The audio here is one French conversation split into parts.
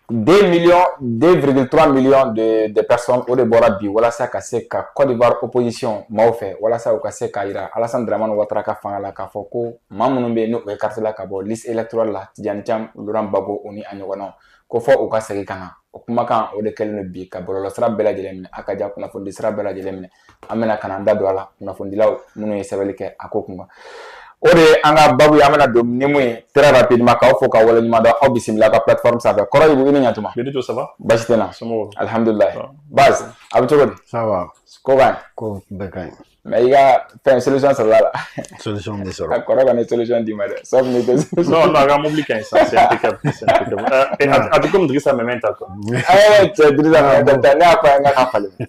2 millions, 2,3 millions de personnes au bora bi walasa ka se ka Côte d'Ivoire opposition maaw fɛ walasa u ka se ka yira Alassane Dramane Ouattara ka fanga la k'a fɔ ko maa minnu bɛ yen n'u bɛ carte la ka bɔ liste électorale la Tidiane Thiam, Laurent Gbagbo o ni a ɲɔgɔnnaw ko fɔ u ka segin ka na o kumakan o de kɛlen don bi ka bɔlɔlɔsira bɛɛ lajɛlen minɛ a ka diya kunnafoni sira bɛɛ lajɛlen minɛ an bɛna ka na an da don a la kunnafonidilaw minnu ye sɛbɛnni kɛ a ko kun kan o de an ka babu ye an bɛna don ni mun ye très rapidement k'aw fo ka waleɲuman dɔn aw bisimila ka plateforme sanfɛ kɔrɔ Ibu i ni ɲantuma Benito ça va basi tɛ na alhamdulilayi Baz a bɛ cogo di ça va ko ka ɲi ko bɛɛ ka ɲi mais i ka fɛn solution sɔrɔla la solution de a sɔrɔ kɔrɔ kɔni solution d'i ma dɛ sauf ni tɛ solution non non ka mobili ka ɲi ça c'est impeccable a tɛ comme Drissa Mɛmɛ ta quoi cɛ Drissa Mɛmɛ ta ne y'a fɔ a ye n k'a ka falen n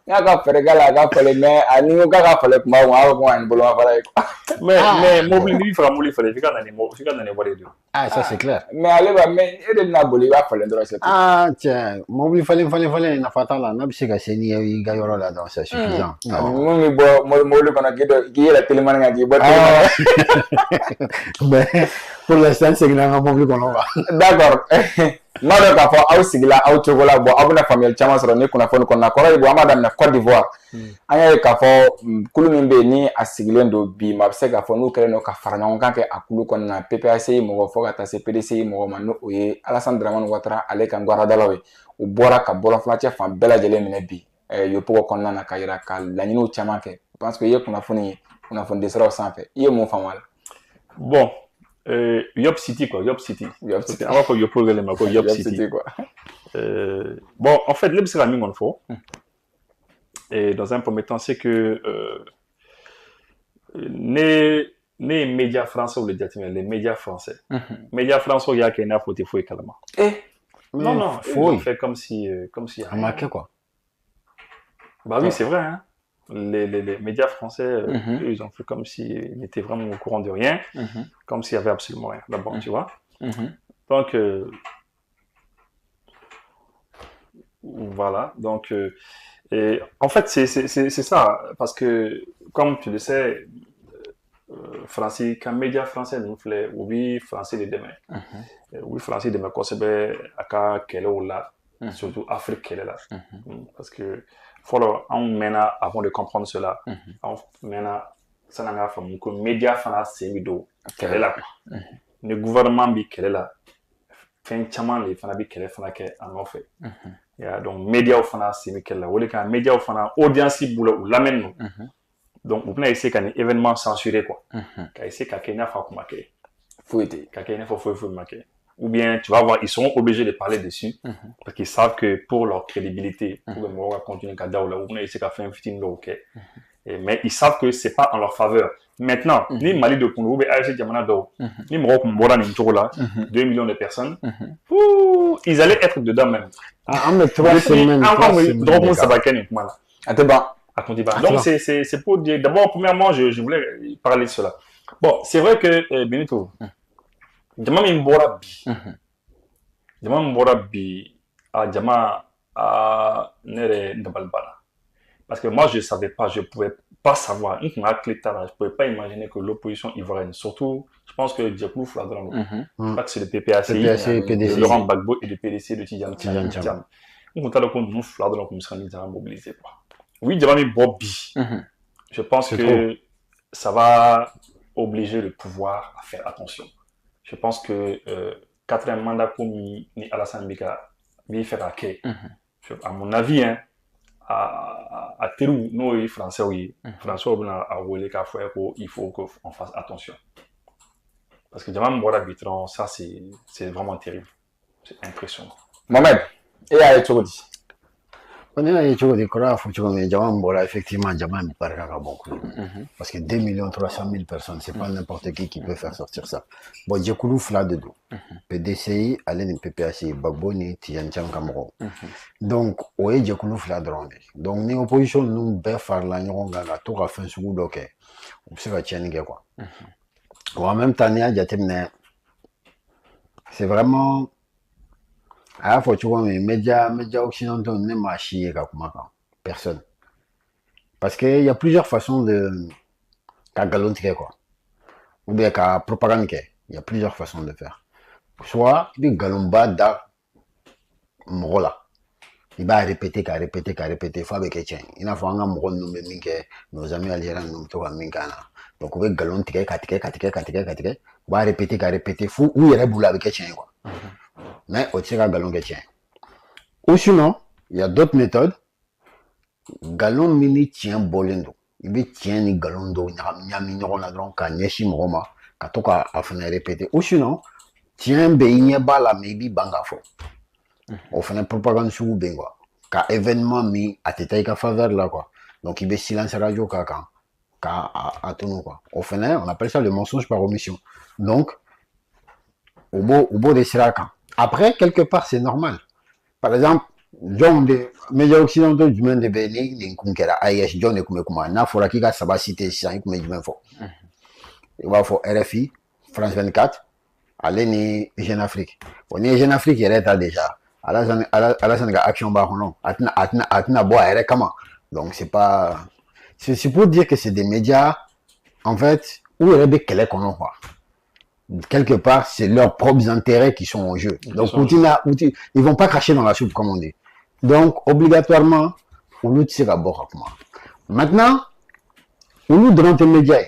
y'a ka fɛɛrɛ k'a la a ka falen mais a ni ko k'a ka falen tuma o tuma a b'a fɔ ko a ni bolomafara ye quoi mais mobili n'i bɛ fɛ ka mobili falen f'i ka na ni wari de ah ça c'est clair mais ale b'a mais e de bɛna boli i b'a falen dɔrɔn c'est tout ah tiɲɛ mobili falen nafa t'a la n'a bɛ se ka se n'i ye i ka yɔrɔ la dɔrɔn c'est suffisant mun bɛ bɔ mobili kɔnɔ k'i yɛrɛ telimani kan k'i bɔ telimani mais pour l'instant seginna an ka mobili kɔnɔ quoi d'accord n b'a dɔn k'a fɔ aw sigila aw cogo la bon aw bɛna faamuyali caman sɔrɔ ni kunnafoni kɔnɔna kɔrɔ Ibu an b'a daminɛ Côte d'Ivoire an y'a ye k'a fɔ kulu min bɛ yen ni a sigilen don bi ma a bɛ se k'a fɔ n'u kɛlen don ka fara ɲɔgɔn kan kɛ a kulu kɔnɔna PPACI mɔgɔ fo ka taa se PDCI mɔgɔ ma n'o ye Alassane Dramane Ouattara ale ka guaradalaw ye u bɔra ka bɔlɔnfilacɛ fan bɛɛ lajɛlen minɛ bi YOPOGO kɔnɔna na ka yira ka laɲiniw caman kɛ je pense que i ye kunnafoni siraw sanfɛ i ye mun faamu a la bon Yop City quoi Yop City on va faire YOPOGO les quoi Yop City quoi bon en fait le c'est min fɔ et dans un premier temps c'est que ne ye médias français ou les médias français il y a qu'il y a faut il calma non faut faire comme si remarquez quoi bah oui c'est vrai hein les médias français eux, ils ont fait comme s'ils étaient vraiment au courant de rien comme s'il y avait absolument rien d'abord tu vois donc voilà donc et en fait c'est ça parce que comme tu le sais français quand médias français nous fait oui français de demain oui français de demain kosɛbɛ a ka kɛlɛw la surtout Afrique kɛlɛ la parce que fɔlɔ anw mɛnna avant de comprendre cela anw mɛnna san'an k'a faamu ko médias fana sen bɛ don kɛlɛ la quoi ni gouvernement bɛ kɛlɛ la fɛn caman de fana bɛ kɛlɛ fana kɛ a nɔfɛ donc médias fana sen bɛ kɛlɛ la o de kan médias fana audience b'u la u lamɛnni no donc u bɛna essayer ka nin événement censurer quoi ka essayer ka kɛ i n'a fɔ a kun ma kɛ foyi tɛ ka kɛ i n'a fɔ foyi ma kɛ ou bien tu vas voir ils seront obligés de parler dessus parce qu'ils savent que pour leur crédibilité pour que mɔgɔw ka continuer ka da u la u bɛna essayer ka fɛn fitinin dɔw kɛ mais ils savent que c'est pas en leur faveur maintenant ni Mali de kun ou bien AEC jamana dɔw ni mɔgɔw kun bɔra nin cogo la 2 millions de personnes ils allaient être dedans même en mais 3 semaines dɔgɔkun saba kɛ nin kuma la a tɛ ban donc c'est pour dire d'abord premièrement je voulais parler de cela bon c'est vrai que Benito jama min bɔra bi a jama ne yɛrɛ dabali banna parce que moi je pouvais pas savoir n kun hakili t'a la je pouvais pas imaginer que l'opposition ivoirienne surtout je pense que jɛkulu fila dɔrɔn don je crois que c'est le PPACI de Laurent Gbagbo et le PDC de Tidiane Thiam n kun t'a dɔn ko ninnu fila dɔrɔn kun bɛ se ka nin jama mobiliser quoi oui jama min bɔ bi je pense que ça va obliger le pouvoir à faire attention. Je pense que 4e mandat comme ni Alassane Bika fait à quai. À mon avis, hein, à Terou, nous, Français, oui. Français, on a roulé qu'à faire il faut qu'on fasse attention. Parce que Diamant Mbora Bitron, ça, c'est vraiment terrible. C'est impressionnant. Mohamed, et à Etchoudi. On est à Etchoudi, il faut que Diamant Mbora, effectivement, Diamant Mbora beaucoup. Parce que 2 300 000 personnes, c'est pas n'importe qui peut faire sortir ça. Bon, j'ai coulu flat de dos. PDCI, Alain PPACI, Gbagbo, ni Tidiane Thiam Cameroun. Donc, oui, j'ai coulu flat de ronde. Donc, ni opposition, nous, ben, faire la nuit, on a tout à faire sur le docké. On se va tirer, quoi. En même temps, c'est vraiment. Ah, faut tu vois, mais médias occidentaux ne marchent pas personne. Parce qu'il y a plusieurs façons de galontier quoi. Ou bien qu'à propagande. Il y a plusieurs façons de faire. Soit du galomba da là. Il va répéter, il faut avec tiens. Il a fait un mot nous nos amis algériens nous to minkana. Donc on va galon ticket, on va répéter, fou où il est boula avec tiens quoi. Mais au tira galon tiens. Ou sinon, il y a d'autres méthodes. Galon mini tient bolendo. Il veut tient ni galon do nyami nyona donc ka nyeshi mroma ka to ka afana répéter. Ou sinon, tient be bala maybe bangafo. On fait une propagande sur Uber, quoi. Quand événement mis à tête à faveur là, quoi. Donc, il y a silence radio, à tout nous, quoi. On appelle ça le mensonge par omission. Donc, au bout de cela, après, quelque part, c'est normal. Par exemple, John de médias occidentaux du monde de Béni, n'inkunkera AIS, John de Kumekuma, n'a fora qui a sa cité, c'est un kumekuma fort. Il va faire RFI, France 24, aller ni Jeune Afrique. On est Jeune Afrique, il est déjà. Alassane action non atna boire comment donc c'est pas c'est pour dire que c'est des médias en fait où il y a des quel quoi quelque part c'est leurs propres intérêts qui sont en jeu donc ils vont pas cracher dans la soupe comme on dit donc obligatoirement on nous tire à bord maintenant on nous donne des médias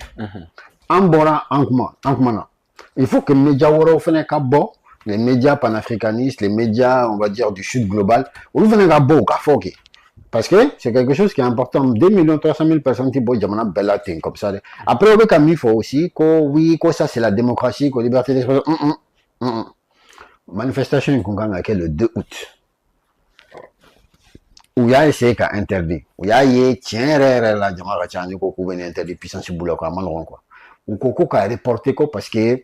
en bora en comment il faut que les médias au fait qu'à bord les médias panafricanistes, les médias, on va dire, du sud global, on venait à beau, parce que c'est quelque chose qui est important. 2 300 000 personnes qui boivent jamana bella ting comme ça. Après, on veut il faut aussi que oui, que ça c'est la démocratie, que la liberté d'expression. Manifestation qu'on a le 2 août. Où il y a essayé qu'à interdit. Où il y a tiens, la jamana chani ko ku venir interdit puissance boulot quoi, malheureusement quoi. Ou koko a reporté quoi parce que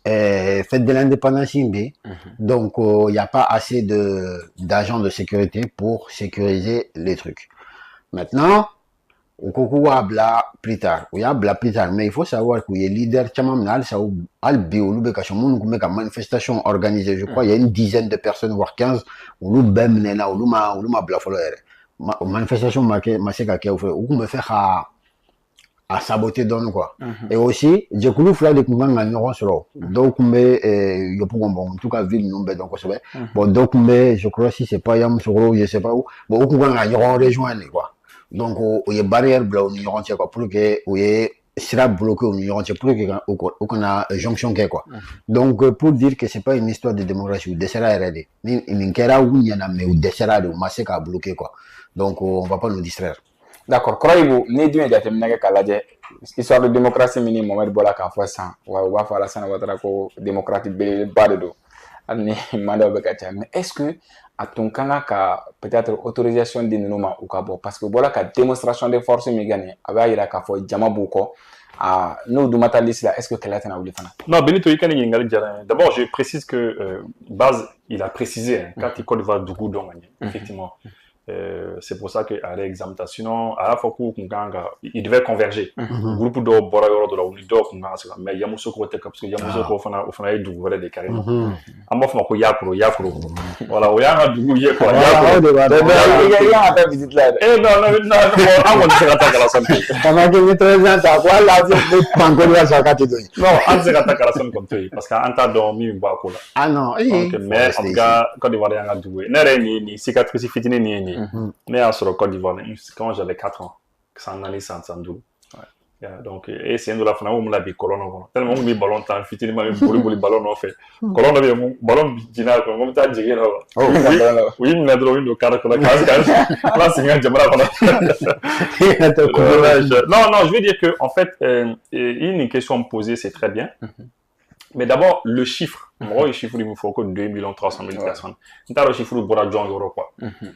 fête de l'indépendance donc il n'y a pas assez d'agents de sécurité pour sécuriser les trucs. Maintenant, au coco bla plus tard, mais il faut savoir qu'il y a leader chamanal ça manifestation organisée, je crois il y a une dizaine de personnes voire 15 ou bemnena ou ma bla manifestation maseka ke ou me faire à saboter donne quoi. Et aussi, j'ai voulu faire des mouvements en sur donc mais en tout cas ville nous donc bon donc mais je crois si c'est pas Yam sur je sais pas où bon au courant en rejoindre quoi. Donc il y a barrière blanc on y quoi pour que il sera bloqué on y pour qu'on a jonction quoi. Donc pour dire que c'est pas une histoire de démocratie ou de sera RD ni kera où il y en a mais ou de sera de maseka bloqué quoi. Donc on va pas nous distraire. D'accord. Croyez-vous, ni d'une date menée qu'à la histoire de démocratie minime, Mohamed Bola qu'à fois ça, ou va faire la scène votre démocratique bas de dos. Mais est-ce que à ton cas peut-être autorisation de nous ou kabo parce que voilà qu'à démonstration de force mégane avait il a qu'à fois jama beaucoup à nous du matalis là est-ce que qu'elle a été naouli fana non Benito il d'abord je précise que base il a précisé quand il Côte d'Ivoire Dougou donc effectivement. C'est pour ça que à l'examination à la fois il devait converger groupe de borayoro de la unido mais yamuso ko te parce que yamuso ko fana est d'ouvrir des carrés amo fama ko yapro voilà o yanga dugu ye quoi il y a un visite là non on se attaque à la santé pendant que vous présentez à quoi là vous pangolia ça kati do non on se attaque à la santé comme toi parce qu'en temps dormi ba ko là ah non mais en tout cas quand il va yanga dugu nere ni cicatrice fitini ni mais sur le Côte d'Ivoire, quand j'avais 4 ans, ça en allait sans doute. Donc, et c'est un de la fin où on a des colonnes. Tellement on a mis ballon, tant finalement, on a mis ballon en fait. Colonne avait un ballon dîner, comme tu as dit. Oui, on a drôle de caractère pour la case. Là, c'est un jamara. Non, je veux dire que, en fait, une question posée, c'est très bien. Mais d'abord, le chiffre. Moi, le chiffre, il me faut que 2 300 000 personnes. C'est le chiffre de Boradjon Euro, quoi.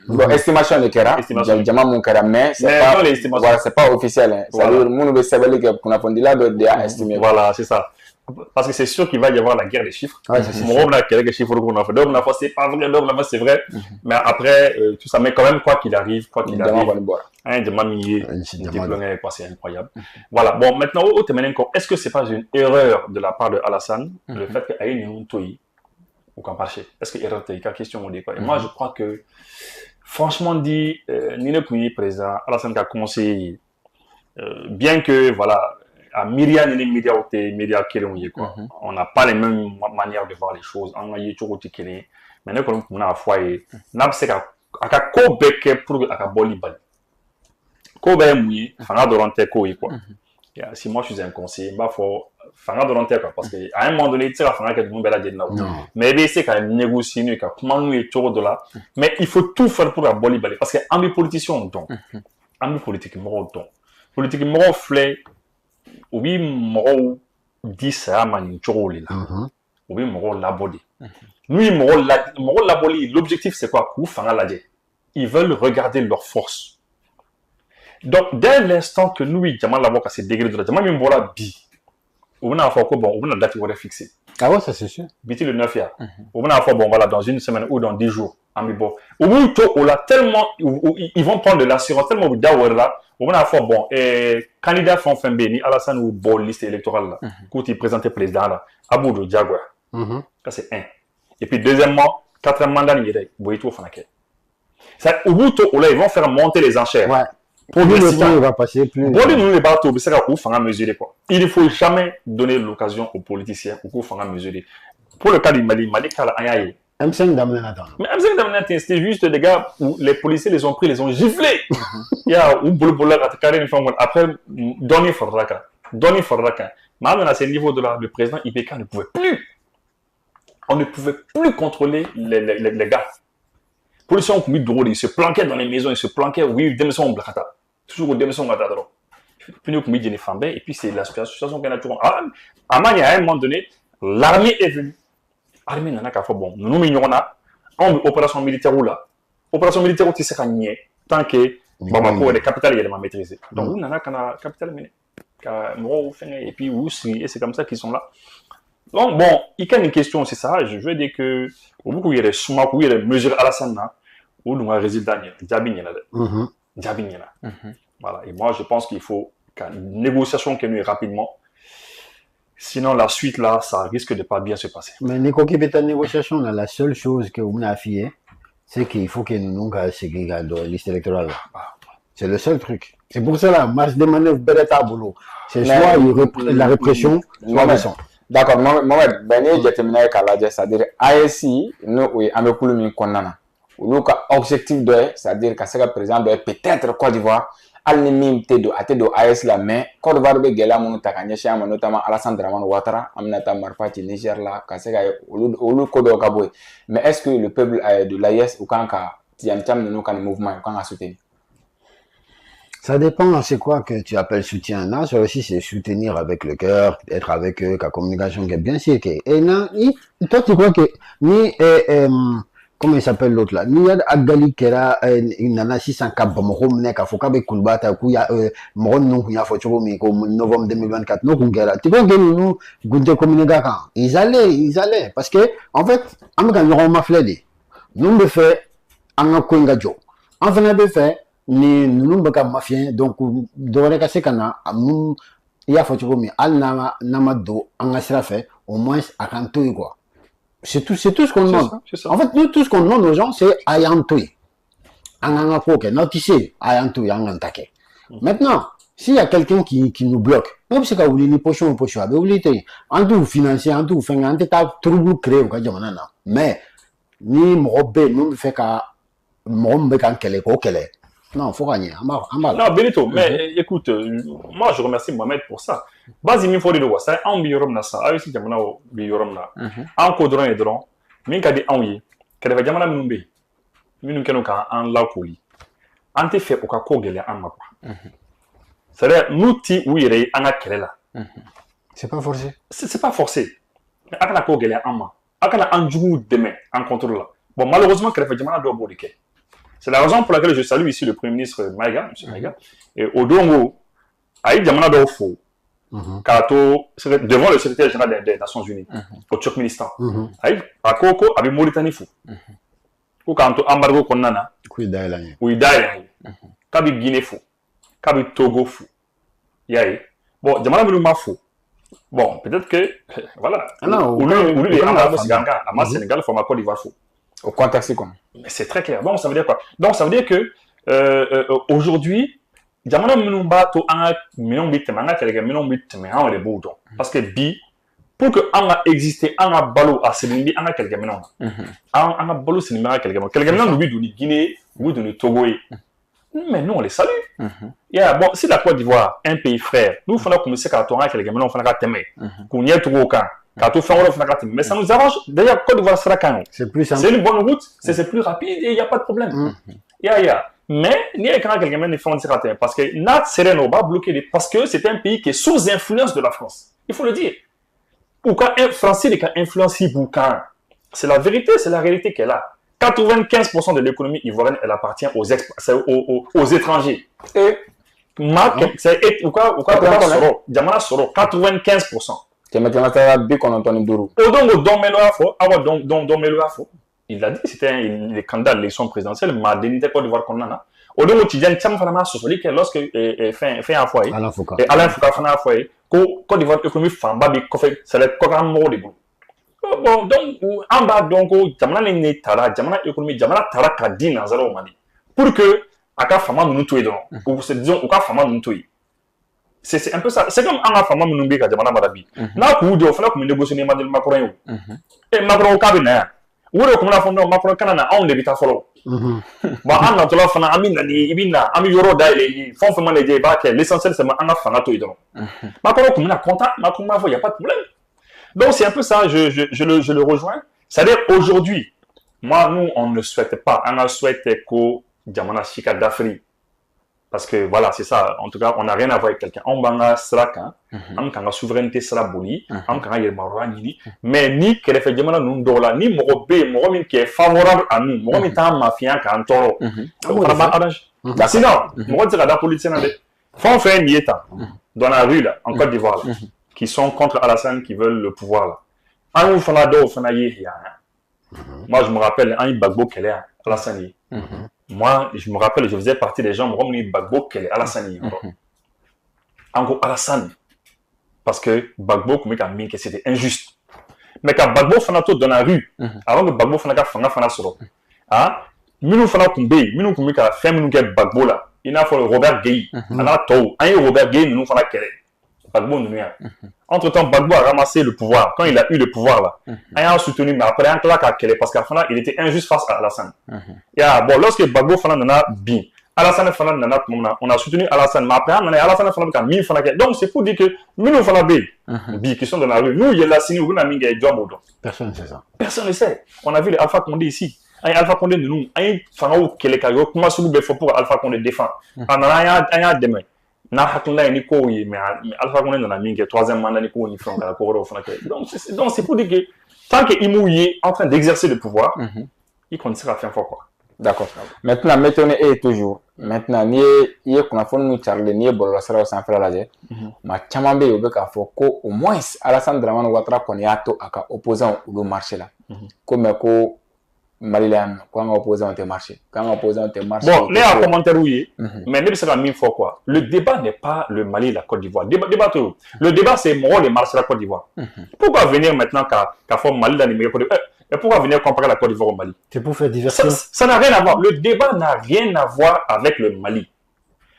Bon, estimation de Kera. Jama mon Kera, mais c'est pas officiel. C'est-à-dire, nous, le savons que qu'on a fondé là, de estimer. Voilà, c'est ça. Parce que c'est sûr qu'il va y avoir la guerre des chiffres. Mon homme, là, quelques chiffres qu'on a fait. Donc, la fois, c'est pas vrai, donc, la fois, c'est vrai. Mais après, tout ça, mais quand même, quoi qu'il arrive, un de mamie, c'est incroyable. Voilà. Bon, maintenant, est-ce que c'est pas une erreur de la part de Alassane, le fait qu'il y ait une toyi ou qu'en marché? Est-ce que erreur de question on dit quoi? Et moi, je crois que, franchement dit, ni le premier président, Alassane a conseillé, bien que, voilà, à myriades de médias quoi. On n'a pas les mêmes manières de voir les choses. On a eu toujours été mais nous comme on a foi n'a c'est qu'à ko beke pour à boli bali. Ko be mouillé, fanga doronte ko quoi. Si moi je suis un conseiller, bah faut fanga doronte quoi parce que à un moment donné tu sais la fanga que tout le monde bela dedans. Mais c'est qu'à négocier nous comment nous est toujours de là. Mais il faut tout faire pour la boli bali parce que en politicien donc en politique moro donc politique moro flé oui moro dit ça mani choroli là. Oui moro labodi. Nous moro laboli l'objectif c'est quoi coup fanga la dit. Ils veulent regarder leur force. Donc, dès l'instant que nous, Jamal Labo, à ces degrés de la Jamal, même voilà, on a fait bon, on a date fixée. Ah ouais, ça c'est sûr. Biti le 9 ya. On a fait bon, voilà, dans une semaine ou dans 10 jours. Bon. Au bout on a tellement, ils vont prendre de l'assurance, tellement là, on a fait bon, candidat Fanfin Beni, Alassane ou bon liste électorale là, quand il présentait président là, Abou de Diagua. Ça c'est un. Et puis deuxièmement, 4 mandats, il y a Boïto Fanaké. Au bout ils vont faire monter les enchères. Ouais. Pour lui, le temps va passer plus. Pour lui, nous, les bateaux, c'est qu'il faut mesurer quoi. Il ne faut jamais donner l'occasion aux politiciens pour faire mesurer. Pour le cas du Mali, M5 Damnata. Mais M5 Damnata, c'était juste des gars où les policiers les ont pris, les ont giflés. Il y a un boulot après, Donny Forraka. Mais à ce niveau de là, le président IPK ne pouvait plus. On ne pouvait plus contrôler les gars. Les policiers ont commis de drôle, ils se planquaient dans les maisons, ils se planquaient, oui, des maisons en blacata. Toujours des maisons en blacata. Puis nous, commis de Fambé, et puis c'est la situation qu'on a toujours. À un moment donné, l'armée est venue. L'armée n'a qu'à faire bon. Nous m'ignorons là, en opération militaire ou là. Opération militaire où tu sais qu'on y est, tant que Bamako est la capitale, il est maîtrisé. Donc, nous n'avons qu'à capitale menée. Et puis, et c'est comme ça qu'ils sont là. Donc, bon, il y a une question, c'est ça. Je veux dire que, au bout où il y a des smack, où il y a des mesures à la scène, où nous avons résultat, voilà. Et moi, je pense qu'il faut qu'une négociation qui nous rapidement. Sinon, la suite, là, ça risque de pas bien se passer. Mais Nico qui est en négociation, la seule chose que vous avez fait, c'est qu'il faut que nous ayons la liste électorale. C'est le seul truc. C'est pour ça, la marge de manœuvre, Beretta Boulot. C'est soit la répression, soit le sang. D'accord, Mohamed, j'ai terminé avec Aladja, c'est-à-dire ASI, nous, oui, avec Kouloumi Konana. Nous, objectif de, c'est-à-dire que c'est président de peut-être Côte d'Ivoire, al-nimim tedo atedo AS la mais Côte d'Ivoire be gela munu takanyesha notamment Alassane Dramane Ouattara Aminata Marfati Niger là kasega olu kodo kaboy. Mais est-ce que le peuple de l'AS ou quand tiam nous kan mouvement quand a soutenu? Ça dépend, c'est quoi que tu appelles soutien. Là, ça aussi, c'est soutenir avec le cœur, être avec eux, la communication qui est bien sûr. Et là, toi, tu crois que ni comment il s'appelle l'autre là? Ni Agali Kera, une nana 600 cap, Mohomenek, Afokabe Kulbata, Kouya, Moron, non, Kouya Fochomi, novembre 2024, non, Kungera. Tu vois que nous, Gunte Communication, ils allaient. Parce que, en fait, on m'a fait, nous me fait, en Kungajo. En fait, on fait, ni nous baka mafien donc dore ka se kana am ya fo ko mi al nama do anga sera fait au moins à cantoy quoi. C'est tout ce qu'on demande. En fait nous tout ce qu'on demande aux gens c'est ayantoy. Anga ko ke notice ayantoy anga take. Maintenant s'il y a quelqu'un qui nous bloque, même si ka wuli ni pochon be wuli te en tout financier en tout fin en ta trouble créer ka jamana na. Mais ni mobe nous fait ka mombe kan kele ko kele. Non, il faut gagner. Non, Benito, mais écoute, moi je remercie Mohamed pour ça. Basi min fodi do wa sa an bi yorom na sa ayi si jamana o bi yorom na. An ko dron e dron min ka di an yi. Ka da jamana min be. Min kenu ka an la ko yi. An te fait o ka ko gele an ma quoi. C'est-à-dire nous ti ou yere an ka kele la. C'est pas forcé. C'est pas forcé. Mais akana ko gele an ma. Akana an jugu demain en contrôle là. Bon malheureusement que jamana do bo de ke. C'est la raison pour laquelle je salue ici le Premier ministre Maïga, M. Maïga, et Odongo, Aïd Yamana Dofo, devant le secrétaire général des Nations Unies, au Turkménistan. Aïd Akoko, avec Mauritanie Fou. Ou quand embargo Konana, ou Idaïla, Kabi Guinée Fou, Kabi Togo Fou. Yaï. Bon, Yamana Melouma Fou. Bon, peut-être que, voilà. Ou lui, les embargos Sénégal, à Sénégal, format Côte d'Ivoire Fou. Au contexte comme. Mais c'est très clair. Bon, ça veut dire quoi? Donc, ça veut dire que aujourd'hui, jamana minnu b'a to an ka minɛnw bɛ tɛmɛ an ka kɛlɛkɛminɛnw bɛ tɛmɛ an yɛrɛ b'o dɔn parce que bi pour que an ka exister an ka balo a siri bi an ka kɛlɛkɛminɛnw na an ka balo siri bɛ an ka kɛlɛkɛminɛw ninnu bɛ don ni Guinée u bɛ don ni Togo ye mais nous on les salue yeah bon si la Côte d'Ivoire un pays frère nous fana tun bɛ se k'a to an ka kɛlɛkɛminɛnw fana ka tɛmɛ k'u ɲɛ tugu o kan k'a to fɛn wɛrɛw fana ka tɛmɛ mais ça nous arrange déjà Côte d'Ivoire sira kan o c'est une bonne route c'est plus rapide et il y a pas de problème yeah mais il y a quand quelqu'un qui fait un parce que Nat Sereno va bloquer parce que c'est un pays qui est sous influence de la France. Il faut le dire. Pourquoi un Français qui a influencé Boucan? C'est la vérité, c'est la réalité qu'elle a. 95% de l'économie ivoirienne, elle appartient aux étrangers. Et c'est Diamana Soro, 95%. Il l'a dit, c'était les candidats à l'élection présidentielle, m'a dénité Côte d'Ivoire qu'on a. Au lieu de Tidjane Tcham Fanama Sosoli, qui lorsque fait un foyer, Alain Foucault fait un foyer, Côte d'Ivoire économie Famba, c'est le programme mort de bout. Bon, donc, en bas, donc, Jamana Nétara, Jamana économie, Jamana Tara Kadi Nazaro Mali. Pour que, à ka Fama nous tuer donc, ou se disons, ou ka Fama nous tuer. C'est un peu ça. C'est comme un Fama nous béka Jamana Marabi. N'a pas eu de faire comme une négociation de Macron. Et Macron au cabinet. Wuro kuma na fondo Macron kana na on debita follow ba an na tola fana amina ni ibina ami yoro dai fon fama le je ba ke l'essentiel c'est an fana to idon Macron kuma na content Macron ma il y a pas de problème donc c'est un peu ça je le rejoins c'est-à-dire aujourd'hui moi nous on ne souhaite pas on souhaite que Jamana Chika d'Afrique parce que voilà c'est ça en tout cas on n'a rien à voir avec quelqu'un on banga sraka am kanga souveraineté sera boli am kanga yel marwani mais ni kele fait Jamana nous dola ni mogobe mogomin qui est favorable à nous mogomin ta mafia kan toro on va arrange sinon mogo dira da politicien na de font faire nieta dans la rue là en Côte d'Ivoire qui sont contre Alassane qui veulent le pouvoir là an ou fana do fana yi ya moi je me rappelle un Gbagbo kele Alassane moi, je me rappelle, je faisais partie des gens, moi, Bagbo, qu'elle est Alassane. Encore Alassane. Parce que Bagbo, comme il a mis que c'était injuste. Mais quand Bagbo fanato dans la rue, avant que Bagbo fana solo, Minou fana kumbe, Minou kumbe ka fait Minou ke Bagbo là, il a fait Robert Gueye, ana to, Robert Gueye Minou fana kele. Bagbo nous entre-temps, Bagbo a ramassé le pouvoir. Quand il a eu le pouvoir là, il a soutenu, mais après un claque à Kélé, parce qu'à fin il était injuste face à Alassane. Bon, lorsque Bagbo Fana n'a bien, Alassane Fana n'a on a soutenu Alassane, mais après Alassane Fana a mis Fana. Donc c'est pour dire que nous Fana B, qui sont dans la rue, nous il y a la signe où on a mis des jobs. Personne ne sait ça. Personne ne sait. On a vu les Alpha Condé ici. Alpha Condé de nous, Fana ou Kélé Kayo, comment il faut pour Alpha Condé défendre. On a demain. Na hakuna ni ko yi mais Alpha Condé dans la mine troisième mandat ni ko ni front la cour donc c'est pour dire que tant que Imou est en train d'exercer le pouvoir il continuera à faire fort quoi. D'accord. Maintenant méthode est toujours maintenant ni est qu'on a fait nous Charles ni bolo sera sans faire la ma chamambe yobe ka fo ko au moins Alassane Dramane Ouattara qu'on ato aka opposant au marché là comme ko Malilan, quand on oppose un marché. Quand on oppose un marché. Bon, les commentaires oui, mais ne pas mille fois quoi. Le débat n'est pas le Mali et la Côte d'Ivoire. Le débat c'est moi le marché de la Côte d'Ivoire. Pourquoi venir maintenant qu'à faire Mali dans les Côte d'Ivoire et pourquoi venir comparer la Côte d'Ivoire au Mali? C'est pour faire diversion. Ça n'a rien à voir. Le débat n'a rien à voir avec le Mali.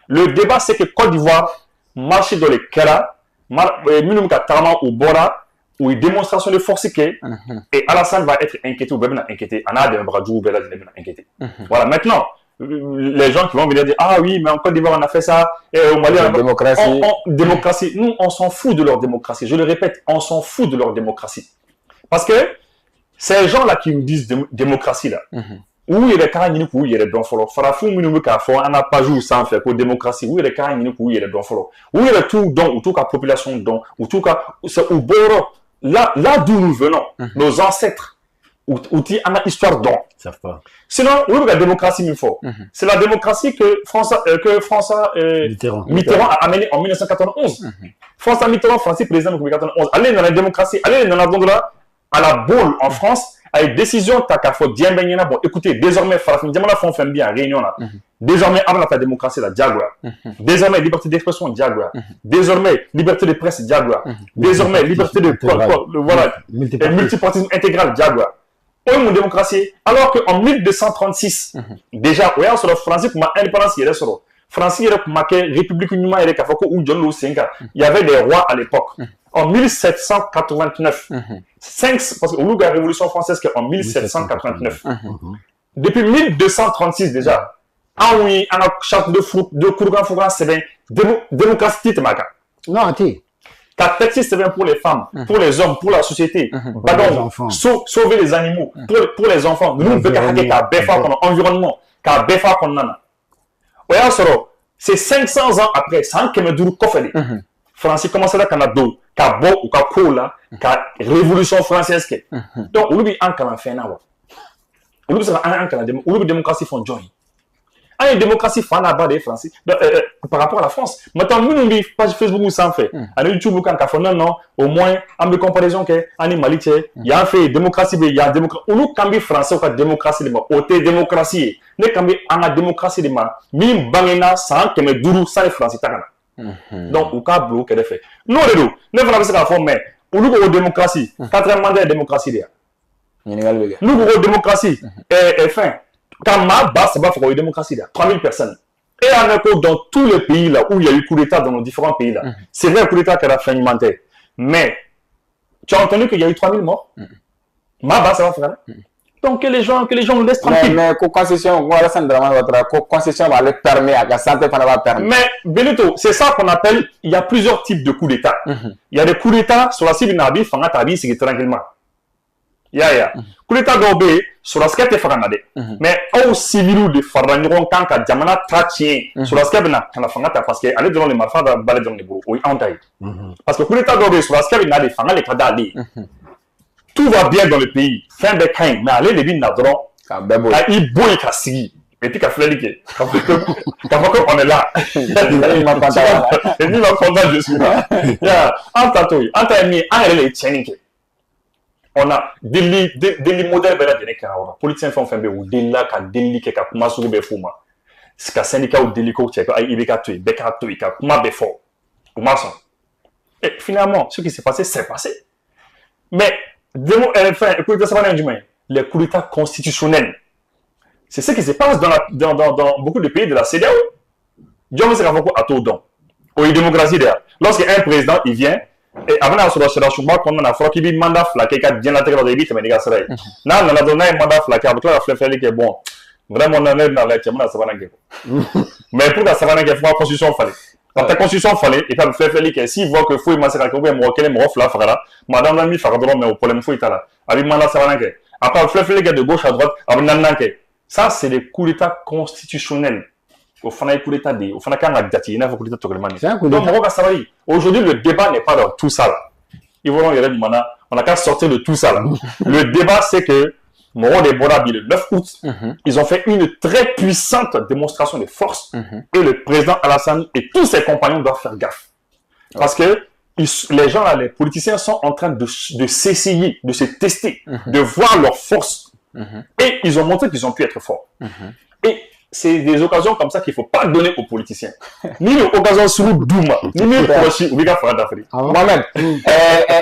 Le débat c'est que Côte d'Ivoire marche dans les Kera, minimum Katama ou Bora. Ou une démonstration de force et Alassane va être inquiété ou bien inquiété. On a des bras ou bien inquiété. Voilà, maintenant, les gens qui vont venir dire ah oui, mais en Côte d'Ivoire on a fait ça, et au Mali on a démocratie. Démocratie. Nous, on s'en fout de leur démocratie. Je le répète, on s'en fout de leur démocratie. Parce que ces gens-là qui nous disent démocratie là, où il y a des caractères, où il y a des dons follow. Farafou, nous on n'a pas joué sans faire pour démocratie. Où il y a des caractères, où il y a des dons follow. Où il y a tout don, ou tout cas population don, ou tout cas c'est au bord. Là d'où nous venons, nos ancêtres, ou on a histoire d'on. Sinon, oui, la démocratie, il faut. C'est la démocratie que François Mitterrand a amenée en 1991. François Mitterrand, Français président en 1991. Allez dans la démocratie, allez dans la là, à la boule en France, avec décision, t'as faut bien baigner là. Bon, écoutez, désormais, Farafin, Diamana font fait bien, réunion là. Désormais, avant la démocratie, la Diagua. Désormais, liberté d'expression, Diagua. Désormais, liberté de presse, Diagua. Désormais, liberté de, voilà, multipartisme intégral, Diagua. Où est mon démocratie? Alors qu'en 1236, déjà, on sur le français, pour ma indépendance, il est sur France il a marqué République Numa et Kafoko ou John Lusenga. Il y avait des rois à l'époque. En 1789, 5, parce que la Révolution française qui est en 1789. Depuis 1236 déjà, on a charte de Kourgan c'est bien démocratie Non, attends. Car texte c'est bien pour les femmes, pour les hommes, pour la société. Pardon, sauver les animaux, pour les enfants. Nous, on veut environnement, car béfa qu'on en a. C'est 500 ans après, c'est un Kemedourou Kofele. France commence à Canada, Kabo ou Kakola, car révolution française. Donc, on lui en Canada fait un an. On lui en Canada, on lui démocratie font join. Une démocratie fan à bas des Français par rapport à la France. Maintenant, nous, on dit page Facebook où ça en fait. À YouTube, quand on fait non, au moins, en de comparaison que en Mali, il y a un fait démocratie, il y a démocratie. On nous cambie français ou démocratie de ma, côté démocratie. Ne cambie en la démocratie de ma, mim bangena sans que me dourou sans les Français tagana. Donc, au cas bleu qu'elle fait. Non, les deux, ne voilà pas ce qu'on fait, mais on nous démocratie. 4e mandat de démocratie derrière. Nous démocratie et fin. Quand ma base, ça va faire une démocratie là, 3000 personnes. Et en écho, dans tous les pays là où il y a eu coup d'État dans nos différents pays là, c'est vrai un coup d'État qui a fait alimentaire. Mais tu as entendu qu'il y a eu 3000 morts. Ma base, ça va faire. Donc que les gens nous laissent tranquilles. Mais concession, concession va le permettre, à la santé va permettre. Mais Benito, c'est ça qu'on appelle, il y a plusieurs types de coups d'État. Il y a des coups d'État sur la cible Nabi, Fanga Tabi, c'est tranquillement. Coup d'État d'Obé, sur la skate Faranade. Mais au civil de Faranron, quand à Jamana Tratien, sur la skate na, quand la Fangata, parce qu'elle est dans les marfans dans le balai dans les beaux, oui, en taille. Parce que coup d'État d'Obé, sur la skate na, les Fanga, les Kadali. Tout va bien dans le pays. Fin de cain, mais allez, les vignes n'adront. Il bouille Kassi. Et puis, qu'à Flélique. Quand on est là. Il m'a content, je suis là. En tatou, en taille, en les tchéniques. On a des modèles de la politicien font faire ou des là qui délit qui a commencé à faire ce que syndicat ou délicat qui a il a tué beka tué qui a commencé à faire ou maçon et finalement ce qui s'est passé c'est passé mais enfin écoutez ça va les coups d'état constitutionnels c'est ce qui se passe dans beaucoup de pays de la CEDEAO. Dieu sait qu'avant quoi à tout don ou une démocratie derrière lorsqu'un président il vient et avant de se la chouba qu'on a fait qu'il mandat flaqué qui bien la terre de vite mais les gars c'est là on a donné un mandat flaqué avec la fleur qui est bon vraiment on a même dans la tiamana ça va n'aguer mais pour que ça va n'aguer faut la constitution fallait quand ta constitution fallait et pas le fleur qui si voit que faut il m'a que moi quel est mon fla fera madame la mi fera mais au problème faut là avec mandat ça va n'aguer après le fleur qui est de gauche à droite avec nananke ça c'est des coups d'état constitutionnels au fana coup d'état au fana quand la date il n'a pas coup d'état totalement donc aujourd'hui le débat n'est pas dans tout ça là ils vont on a qu'à sortir de tout ça là le débat c'est que Moro de Borabi le 9 août ils ont fait une très puissante démonstration de force et le président Alassane et tous ses compagnons doivent faire gaffe parce que les gens là les politiciens sont en train de s'essayer de se tester de voir leur force et ils ont montré qu'ils ont pu être forts et c'est des occasions comme ça qu'il ne faut pas donner aux politiciens. Ni les occasions sur Douma, ni les proches, ou les gars d'Afrique. Mohamed,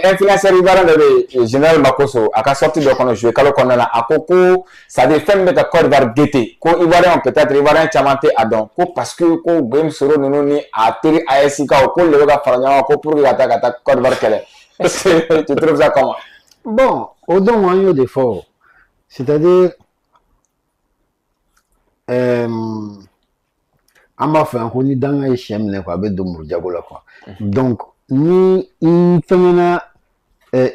influenceur Ibaran de Général Makoso, à la sortie de qu'on joue, quand on a à Coco, ça défend de la corde d'Argueté. Quand Ibaran peut-être Ibaran Chamante à Don, parce que quand Game Soro nous ni à Terry ASIK ou quand le gars Farania, pour que la corde d'Argueté. Tu trouves ça comment? Bon, au don, on a eu des forts. C'est-à-dire, on m'a fait un coup dans les chaînes quoi avec Domou Diagola quoi donc ni il fait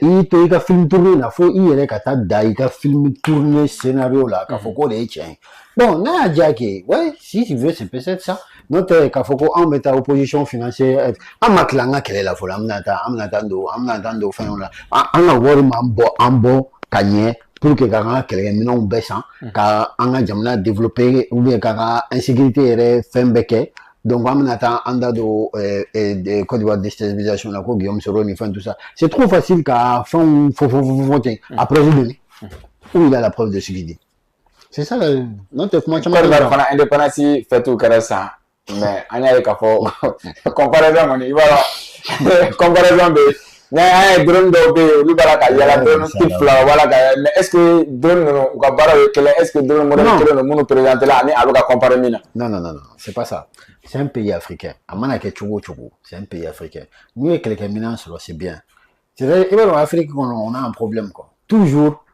il te ka film tourner na faut il est kata dai ka film tourner scénario là ka faut qu'on les tient bon na diaké ouais si tu veux c'est peut-être ça notre ka faut qu'on mette à opposition financière amaklanga quelle est la folie amnatando fin là on a voir mambo kanye pour que quand quelqu'un minons baissant quand on a jamais développé ou bien quand insécurité est fin becquet donc on attend en dado de Côte d'Ivoire déstabilisation la quoi Guillaume Soro ni fin tout ça c'est trop facile qu'à fin faut voter après vous où il a la preuve de ce qu'il dit c'est ça notre comment tu m'as indépendance fait tout comme ça mais on a qu'à faut comparaison on y va comparaison de Mais drone dɔw bɛ yen olu b'a la ka yala drone type fila wala ka mais est ce que drone ninnu u ka baara ye kelen est ce que drone modèle kelen don minnu présenté la ani a bɛ ka comparer min na. Non, c'est pas ça. C'est un pays africain. A mana kɛ cogo o cogo, c'est un pays africain. N'u ye kɛlɛkɛminɛn sɔrɔ c'est bien. C'est vrai, i b'a dɔn Afrique kɔnɔ on a un problème quoi. Toujours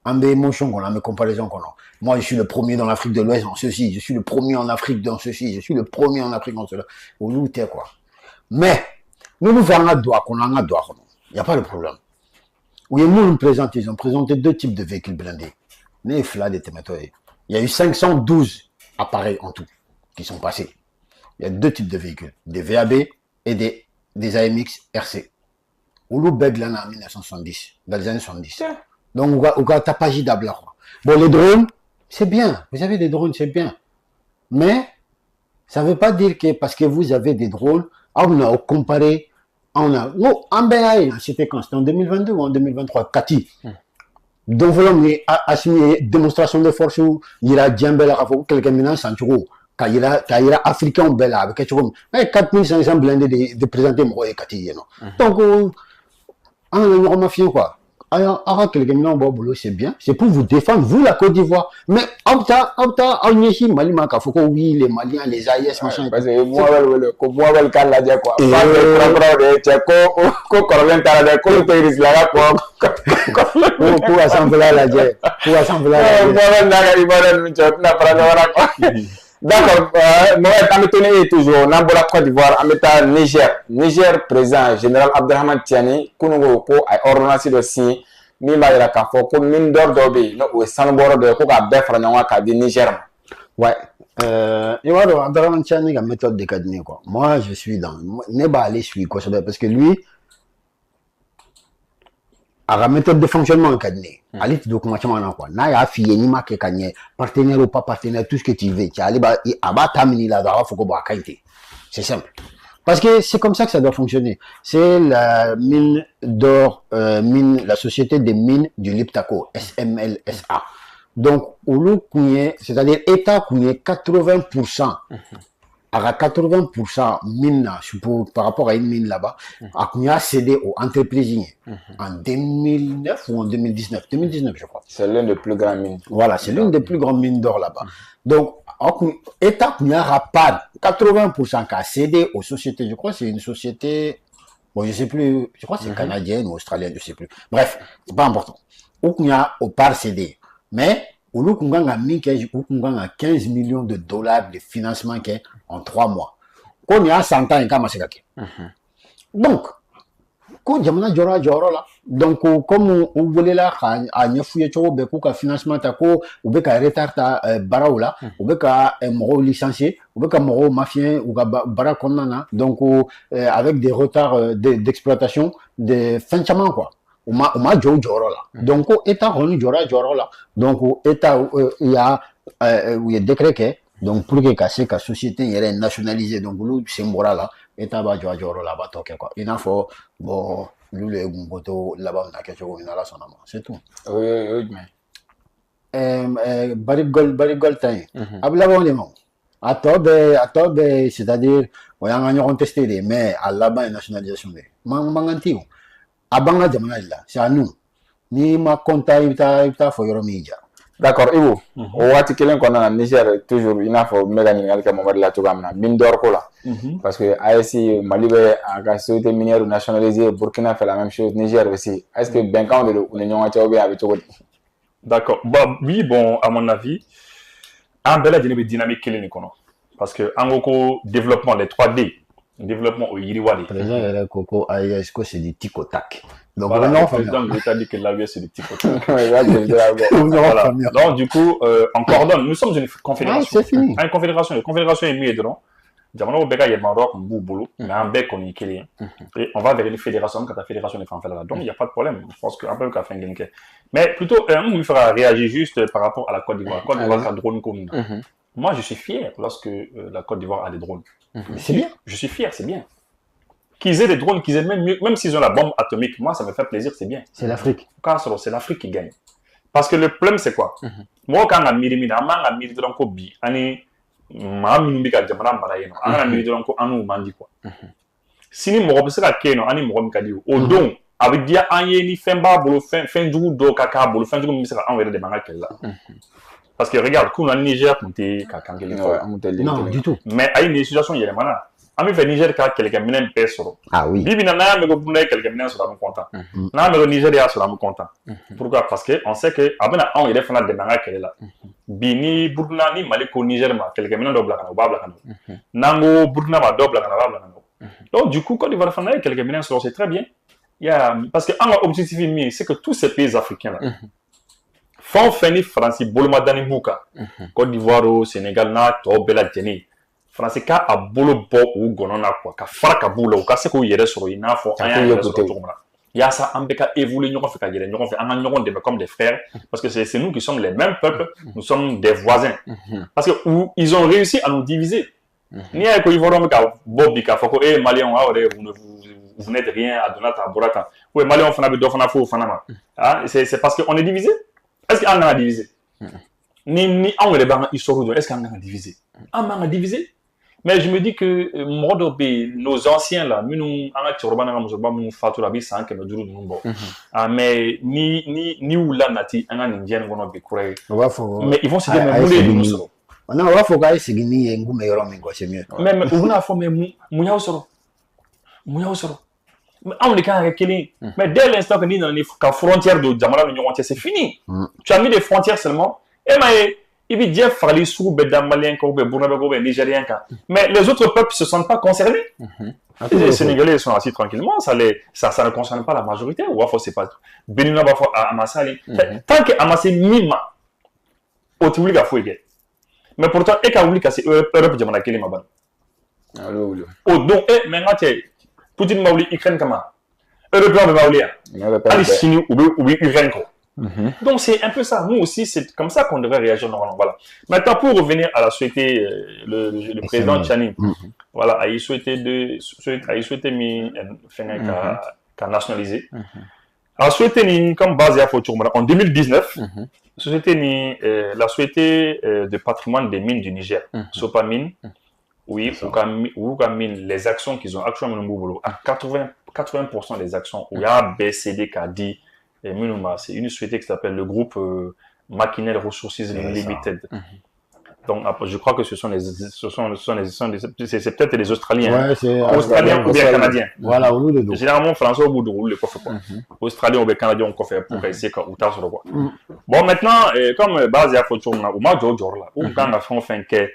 en émotion kɔnɔ, en comparaison kɔnɔ. Moi, je suis le premier dans l'Afrique de l'Ouest en ceci, je suis le premier en Afrique dans ceci, je suis le premier en Afrique dans cela. Olu tɛ quoi. Mais nous fɛ an ka don a kɔnɔ, an ka don a kɔnɔ. Il n'y a pas de problème. Où ils ont présenté deux types de véhicules blindés. Il y a eu 512 appareils en tout qui sont passés. Il y a deux types de véhicules, des VAB et des AMX RC. Oulu Beglan en 1970, dans les années 70. Donc, on a tapagi d'abla. Bon, les drones, c'est bien. Vous avez des drones, c'est bien. Mais, ça ne veut pas dire que parce que vous avez des drones, on a comparé. On a, en BAE, c'était quand? C'était en 2022 ou en 2023? Kati. Donc, voilà, on a signé démonstration de force où il y a Djambela, quelqu'un maintenant, Sanchuro, quand il y a Africain, Bella, avec quelque chose. Mais 4500 blindés de présenter mon Kati, donc, on a mafia quoi. Alors, quelqu'un maintenant, boulot, c'est bien. C'est pour vous défendre, vous, la Côte d'Ivoire. Mais, on y est, Mali, Makafoko, oui, les Maliens, les AIS, machin. Parce que moi, le cas là, quoi. Pour assembler la guerre. Pour assembler D'accord, moi, je toujours, dans la Côte d'Ivoire, en Niger. Niger, président, général Abdelrahman Tiani, Kounou, a ordonné de signer, Mima ira k'a fɔ ko min dɔ dɔ bɛ yen n'o ye sanubɔyɔrɔ dɔ ye ko k'a bɛɛ fara ɲɔgɔn kan k'a di Niger ma. Ouais. Et voilà, Abdelrahman Tiani a méthode de cadené quoi. Moi, je suis dans. Ne pas aller suivre quoi, parce que lui a la méthode de fonctionnement cadené. Allez, tu dois commencer maintenant quoi. N'a y'a fini ni ma que gagner partenaire ou pas partenaire, tout ce que tu veux. Tu allez bah terminer là, faut que bah qualité. C'est simple. Parce que c'est comme ça que ça doit fonctionner. C'est la mine d'or, la société des mines du Liptako, SMLSA. Donc, c'est-à-dire État qui est 80%, à 80% mine, par rapport à une mine là-bas, a cédé aux entreprises en 2009 ou en 2019. 2019, je crois. C'est l'une des plus grandes mines. Voilà, c'est l'une des plus grandes mines d'or là-bas. Donc, État qui a pas 80% qui a cédé aux sociétés, je crois que c'est une société, bon, je sais plus, je crois que c'est canadienne ou australienne, je sais plus. Bref, c'est pas important. Ou qu'on a au part cédé. Mais, au lieu qu'on a mis 15 millions de dollars de financement en 3 mois. Qu'on y a 100 ans, il y a donc, quand jamana jora là, donc comme on voulait là à nyafouye chogo be ko ka financement ta ko ou be ka retard ta baraoula ou be ka mo licencié ou be ka mo mafien ou ka bara konnana donc avec des retards d'exploitation de fin chaman quoi o ma joro là donc état ronu jora là donc état il y a décret que donc pour que casser ka société est nationalisée donc lu sembora là état ba joro là ba toke quoi il faut bon lui goto là-bas na quelque chose na la sonama c'est tout oui mais bari gol tay abla bon les mots atobe c'est-à-dire on a ñoo testé mais à là-bas nationalisation de manganti abanga jamana là c'est à nous ni ma compta ita fo yoro mija. D'accord, Ibu. O waati kelen kɔnɔna na Niger toujours i n'a fɔ n bɛ ka ɲininkali kɛ Mamadu la cogoya min na mine d'or ko la. Parce que AES Mali bɛ a ka société minière nationalisée, Burkina fait la même chose, Niger aussi. Est-ce que bɛnkanw de don u ni ɲɔgɔn cɛ ou bien a bɛ cogo di? D'accord. Bah, oui, bon, à mon avis, un bel dynamique kelen de kɔnɔ. Parce que en gros, développement, les 3D, développement au Yiriwadi. Président Yere Koko AES, c'est du tic-au-tac. Donc, voilà, le président de l'État dit que l'AES c'est du tic-au-tac. Voilà. Donc, du coup, on coordonne. Nous sommes une confédération. Ah, c'est fini. Une confédération. La confédération est mieux dedans. Jamano Beka Yelmaro comme Boulot, mais un bec on y est. Et on va vers une fédération quand la fédération est en fait là. Donc, il n'y a pas de problème. Je pense qu'un peu qu'à faire un mais plutôt, il faudra réagir juste par rapport à la Côte d'Ivoire. Côte d'Ivoire a drone comme nous. Moi, je suis fier lorsque la Côte d'Ivoire a des drones. C'est bien. Je suis fier, c'est bien. Qu'ils aient des drones, qu'ils aient même s'ils ont la bombe atomique, moi, ça me fait plaisir, c'est bien. C'est l'Afrique. C'est l'Afrique qui gagne. Parce que le problème, c'est quoi? Moi, quand on a mis de l'encobi, on a mis de l'encobi, on a mis de l'encobi, on a mis quoi? sini mɔgɔ bɛ se ka kɛ yen nɔ ani mɔgɔ min ka di o don a bɛ diya an ye ni fɛn b'a bolo fɛn jugu dɔw ka k'a bolo fɛn jugu min bɛ se ka anw yɛrɛ dɛmɛ an ka kɛlɛ la parce que regarde kunna Niger tun tɛ ka kan kelen fɔ non du tout mais a ye nin situation yɛlɛmana an bɛ fɛ Niger ka kɛlɛkɛminɛn bɛɛ sɔrɔ ah oui bi bi in na n'an y'a mɛn ko Burkina ye kɛlɛkɛminɛn sɔrɔ an bɛ content n'an y'a mɛn ko Niger y'a sɔrɔ an bɛ content pourquoi parce que on sait que a bɛna anw yɛrɛ fana dɛmɛ an ka kɛlɛ la bi ni Burkina ni Mali ko Niger ma kɛlɛkɛminɛn dɔ bila ka na u b'a bila ka na n'an ko Burkina ma dɔ bila ka na u b'a bila ka na donc du coup Côte d'Ivoire fana ye kɛlɛkɛminɛn sɔrɔ c'est très bien parce que an ka objectif ye min ye c'est que tous ces pays africains là fɛn o fɛn ni Faransi bolomadani b'u kan Côte d'Ivoire o Sénégal n'a tɔ bɛɛ lajɛlen Faransi k'a a bolo bɔ u gɔnɔ na quoi ka fara ka b'u la u ka se k'u yɛrɛ sɔrɔ i n'a fɔ an y'a yɛrɛ sɔrɔ cogo min na yaasa an bɛ ka évoluer ɲɔgɔn fɛ ka yɛlɛ ɲɔgɔn fɛ an ka ɲɔgɔn dɛmɛ comme des frères parce que c'est nous qui sommes les mêmes peuples nous sommes des voisins parce que ils ont réussi à nous diviser n'i y'a ye ko Ivoirien bɛ ka bɔ bi k'a fɔ ko Maliens aw yɛrɛ vous n'êtes rien à donner à bɔra tan ou Maliens fana bɛ dɔ fana fɔ o fana ma c'est parce que on est divisé est-ce que an kan ka diviser ni anw yɛrɛ b'an ka histoire dɔn est-ce que an kan ka diviser an b'an ka diviser mais je me dis que mɔgɔ dɔ bɛ yen nos anciens là minnu an ka cɛkɔrɔba n'an ka musokɔrɔba minnu fatura a bɛ san 500 ninnu bɔ mais ni y'u lanati an ka nin diɲɛ nin kɔnɔ bi kura ye on b'a fɔ mais ils vont se dire mais mun de ye ninnu sɔrɔ non on b'a fɔ k'a ye segin ni ye n kun bɛ yɔrɔ min quoi c'est mieux mais u bɛna fɔ mais mun y'aw sɔrɔ mun y'aw sɔrɔ anw de kan ka kɛ kelen ye mais dès l'instant que n'i nana ni ka frontière don jamana ni ɲɔgɔn cɛ c'est fini tu as mis des frontières seulement et m'a ye il veut dire fagali sugu bɛ da malien kan ou bien burkinabé ou bien nigérien kan mais les autres peuples se sentent pas concernés les Sénégalais sont assis tranquillement ça ne concerne pas la majorité ou alors c'est pas Béninois b'a fɔ a ma sali tant que a ma se min ma o tɛ wuli ka foyi kɛ mais pourtant e ka wuli ka se Europe jamana kelen ma ban o don mais n ka cɛ Poutine ma wuli Ukraine kama Européens bɛ ma wuli yan hali sini u bɛ Ukraine kɔ donc c'est un peu ça. Nous aussi, c'est comme ça qu'on devrait réagir normalement. Voilà. Maintenant, pour revenir à la souhaiter, le président Tchani, voilà, a souhaité qu'à nationaliser. A souhaité comme base à en 2019, la société de patrimoine des mines du Niger, Sopamine, oui, ou mine, les actions qu'ils ont actuellement à 80% des actions où il y a BCD qui a dit c'est une société qui s'appelle le groupe Maquinel Resources Limited. Donc, je crois que c'est peut-être les Australiens. Ouais, c'est Australiens ou bien Canadiens. Voilà, au lieu de généralement, Français au bout de roule le coffre. Australiens ou bien Canadiens on coffre pour essayer ou t'as sur le quoi. Bon, maintenant, comme base à photo, on a ma jojo là, ou quand on a fait que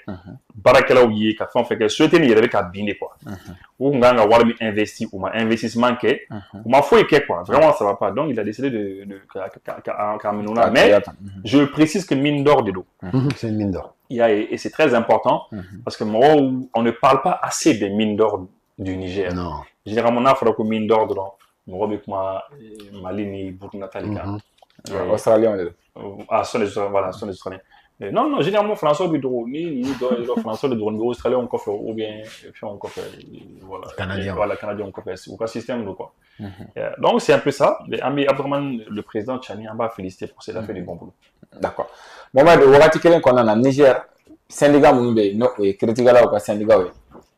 barakela ou yé, quand on fait que souhaiter n'y avait qu'à biner quoi. Ou on a warmi investi ou ma investissement que, ou ma foi que quoi. Vraiment, ça va pas. Donc, il a décidé de mais je précise que mine d'or de l'eau. C'est une mine d'or. Et c'est très important parce que moi, on ne parle pas assez des mines d'or du Niger. Non. Généralement, on a fait mine d'or dans Mali ni Burkina Faso. Australien. Ah, sont les Australiens. Non, généralement, François Bidro, ni François Bidro, ni Australien, on coffre, ou bien, on coffre, voilà. Canadien. Voilà, Canadien, on coffre, ou pas système, ou quoi. Donc, c'est un peu ça. Mais Abdraman, le président Tchani, on va féliciter pour cela, fait du bon boulot. D'accord. Mohamed, wakati kelen qu'on a Niger, syndicat munube, no, critique là au syndicat,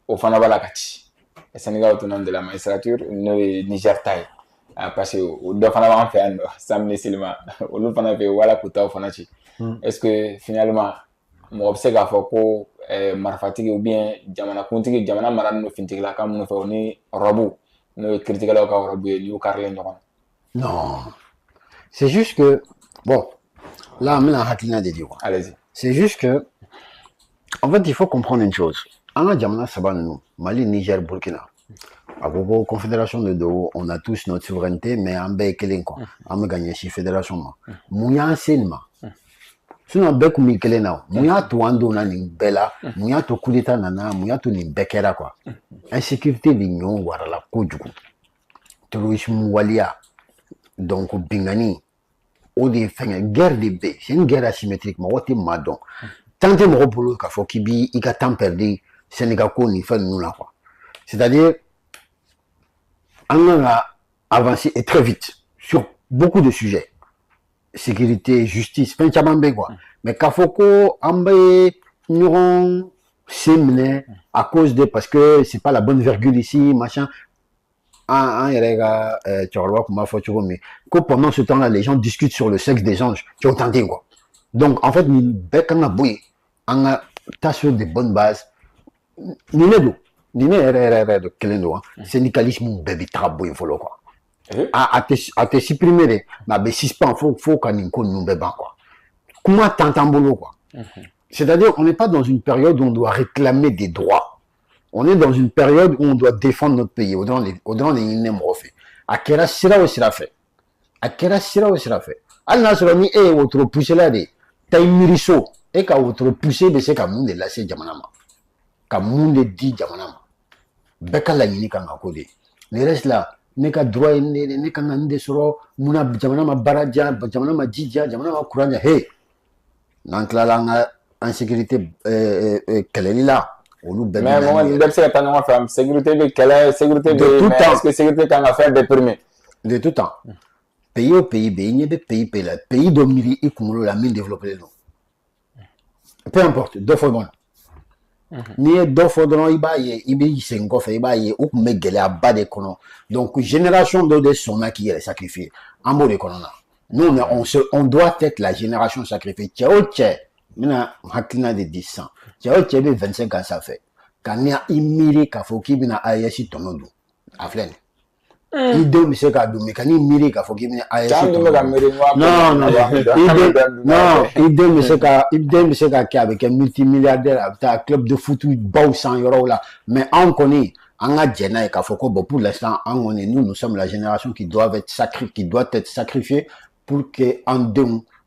au Fanabala Kati. Le syndicat autonome de la magistrature, no, Niger taille. Parce que au deux Fanabala fait un samedi cinéma, au l'autre Fanabala fait voilà Kouta au Fanachi. Est-ce que finalement, mon obsèque a fait que Marfatigi ou bien Jamana Kuntigi, Jamana Maran no Fintig la Kam no fait on est robot, no critique là au robot, ni au Carlin non. C'est juste que, bon. Là, on a un de dire. Allez-y. C'est juste que, en fait, il faut comprendre une chose. En Adjamana Sabanou, Mali, Niger, Burkina, à la Confédération de Dao, on a tous notre souveraineté, mais en Békelin, quoi. On a gagné si fédération. Mouya Selma. Sinon, Bekou Mikelena, Mouya Touando Nani Bella, Mouya Tokulita Nana, Mouya Toni Bekera, quoi. Insécurité, l'union, voilà, la Koudjou. Terrorisme, Walia. Donc, Bingani. Guerre de B, c'est une guerre asymétrique, mais what est madon. Tant que mon boulot qu'a fait qu'il y a tant perdu, Sénégal ni fait nous là quoi. C'est-à-dire, on a avancé et très vite sur beaucoup de sujets, sécurité, justice, fin de quoi. Mais qu'a fait qu'on nous séminé à cause de parce que c'est pas la bonne virgule ici, machin. pendant ce temps-là, les gens discutent sur le sexe des anges. Tu as entendu quoi? Donc, en fait, t'as sur des bonnes bases. Syndicalisme, baby, trabo, il faut le quoi. À te supprimer, mais si pas, faut qu'on y ait quoi. Comment t'entends boulot quoi? C'est-à-dire, on n'est pas dans une période où on doit réclamer des droits. On est dans une période où on doit défendre notre pays. Au-delà des inèmes refait. À quel sira aussi la fait? À quel sira aussi la fait? Al Nasrani est autre poussé là de Taïmiriso et qu'à autre poussé de ce qu'a monde de lassé Jamanama. Qu'a monde de dit Jamanama. Beka la yini kanga kode. Le reste là, n'est qu'à droit n'est qu'à n'ande soro, muna Jamanama Baradja, Jamanama Didja, Jamanama Kuranja. Hey! N'entre en sécurité, quelle est là? Mais moi, je sais que tu as fait sécurité de quelle sécurité de tout temps. Est-ce que sécurité tu as fait déprimé? De tout temps. Pays au pays, il y a des pays, pays dominés, ils ont la mine développée. Peu importe, deux fois bon. Ni deux fois dans il y a 5 ans, il y a ou me gueule à bas des colons. Donc, génération de son qui est sacrifiée. En mot de colons. Nous, on doit être la génération sacrifiée. Tchao, tchao. Maintenant, hakina de 10 ans. Tchao, tchao, 25 ans, ça fait. Quand il y a immiré, qu'il faut qu'il y ait ayashi tonodo. Aflen. Il donne ce qu'a donné. Quand il immiré, qu'il faut qu'il y ait ayashi tonodo. Non, il donne ce qu'a avec un multimilliardaire, avec un club de foot, bao 100 euros là. Mais on connaît. En Adjena et Kafoko, pour l'instant, nous sommes la génération qui doit être sacrifiée pour qu'en deux,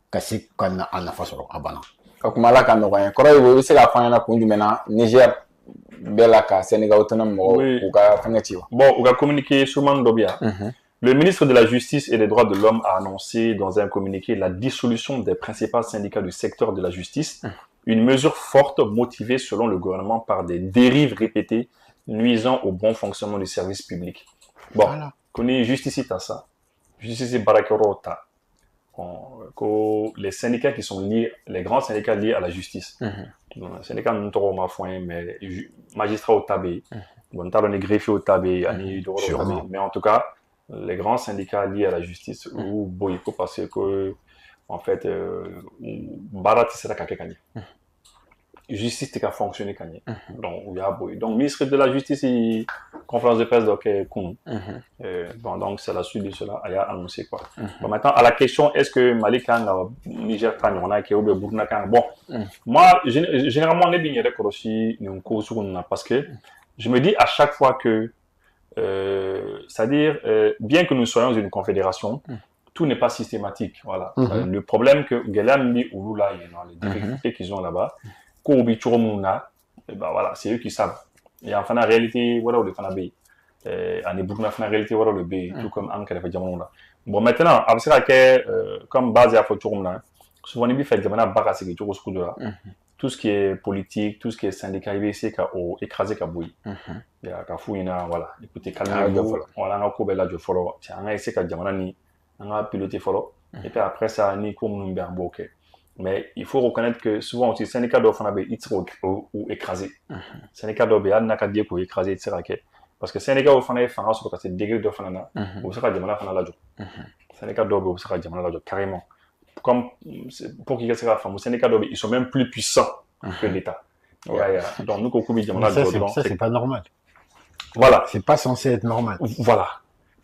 qu'est-ce qu'on a en face à Bana. Comme là, quand on a un corps, c'est la fin de la conduite maintenant. Niger, Belaka, Sénégal autonome, ou bon, on va communiquer sur Mandobia. Le ministre de la Justice et des Droits de l'Homme a annoncé dans un communiqué la dissolution des principaux syndicats du secteur de la justice, une mesure forte motivée selon le gouvernement par des dérives répétées nuisant au bon fonctionnement du service public. Bon, qu'on est justice à ça. Justice Barakarota. Les syndicats qui sont liés, les grands syndicats liés à la justice. Les syndicats non trop ma foi, mais magistrats au tabé, bon, t'as les greffiers au tabé, mais en tout cas, les grands syndicats liés à la justice ou boyko parce que en fait, Barat c'est la kakekani. Justice qui a fonctionné quand donc il y a boy. Donc ministre de la justice conférence de presse donc bon donc c'est la suite de cela il a annoncé quoi. Bon maintenant à la question est-ce que Mali kan Niger kan on a qui au Burkina kan bon moi généralement on est bien d'accord aussi nous cause parce que je me dis à chaque fois que c'est-à-dire bien que nous soyons une confédération tout n'est pas systématique voilà. Le problème que Galambi ou là il y a les difficultés qu'ils ont là-bas et ben voilà, c'est eux qui savent. Et en fin de réalité, voilà où le fan a bé. En Burkina en réalité, voilà le bé, tout comme en Calais Diamond. Bon, maintenant, après comme base à Fotorum, souvent il fait Diamana Baka, c'est que tu là. Tout ce qui est politique, tout ce qui est syndicat, c'est écrasé Kaboui. Il y a Kafouina, voilà. Écoutez, calmez-vous. Voilà, on a coupé là, je follow. Tiens, on a essayé que Diamana ni, on a piloté follow. Et puis après ça, ni comme nous bien ok. Mais il faut reconnaître que souvent aussi, syndicats d'offres ou écrasés. Syndicats d'offres, il n'a qu'à dire pour écraser, etc. Parce que syndicats d'offres, il faut que c'est degré d'offres, ou ça va dire là. Syndicats d'offres, ou ça va dire là, carrément. Comme pour qu'ils soient femmes, syndicats d'offres, ils sont même plus puissants que l'État. Donc, nous, qu'on ça, c'est pas normal. Voilà. C'est pas censé être normal. Voilà.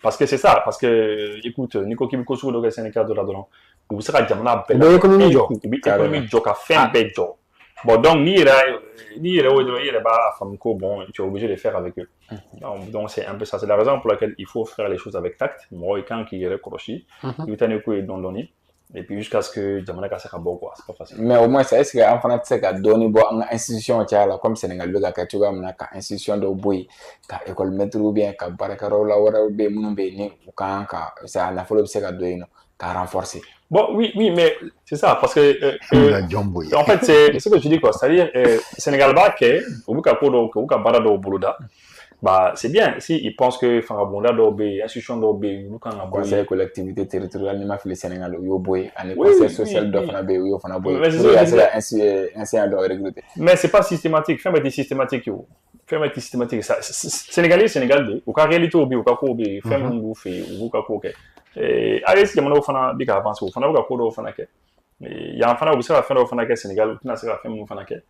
Parce que c'est ça. Parce que, écoute, Nico Kimiko sur le syndicat de la Dolan. Vous serez jamana belle économie job a fait un bel job bon donc ni il est pas femme bon tu es obligé de faire avec eux donc c'est un peu ça c'est la raison pour laquelle il faut faire les choses avec tact moi quand qui est croché il t'en est quoi donné et puis jusqu'à ce que jamana casse à bon quoi c'est pas facile mais au moins c'est est-ce que en fait c'est qu'à donner bon institution là comme Sénégal le gars tu vois mon institution de boy ka école maître ou bien ka barakaro la wara be mun be ni quand ça la follow c'est qu'à donner qu'à renforcer. Bon, oui, mais c'est ça, parce que en fait, c'est ce que tu dis, quoi. C'est-à-dire, Sénégal Baké, au bout qu'à Barado Bouloda, bah, c'est bien. Si ils pensent que Fangabonda d'Obé, institution d'Obé, nous quand on a conseil collectivité territoriale, nous fait le Sénégal, Yoboé, un conseil social d'Ofanabé, Yofanabé, mais c'est systématique. Fin, mais c'est systématique, fɛn bɛ systématique ça Sénégalais Sénégal u ka réalité u ka ko bɛ fɛn minnu b'u fɛ yen u b'u ka ko kɛ AES jamanaw fana bɛ ka avancer u fana bɛ ka ko dɔw fana kɛ yan fana u bɛ se ka fɛn dɔw fana kɛ Sénégal u tɛna se ka fɛn minnu fana kɛ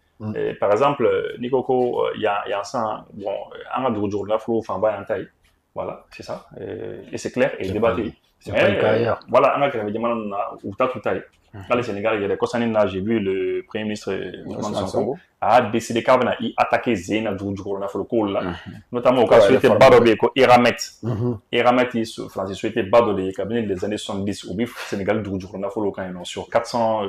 par exemple n'i ko ko yan san bon an ka dugu nafolo fanba y'an ta ye voilà c'est ça et c'est clair et débattu voilà an ka kɛrɛfɛ jamana ninnu na u ta t'u ta ye hali Sénégal yɛrɛ kɔsannin na j'ai vu le premier ministre Ousmane Sonko a décidé k'a bɛna i attaquer zen na dugu nafolo kow la notamment u ka société ba dɔ bɛ yen ko Eramet Eramet ye société ba dɔ de ye kabini les années 70 u bɛ Sénégal dugu nafolo kan yen nɔ sur 400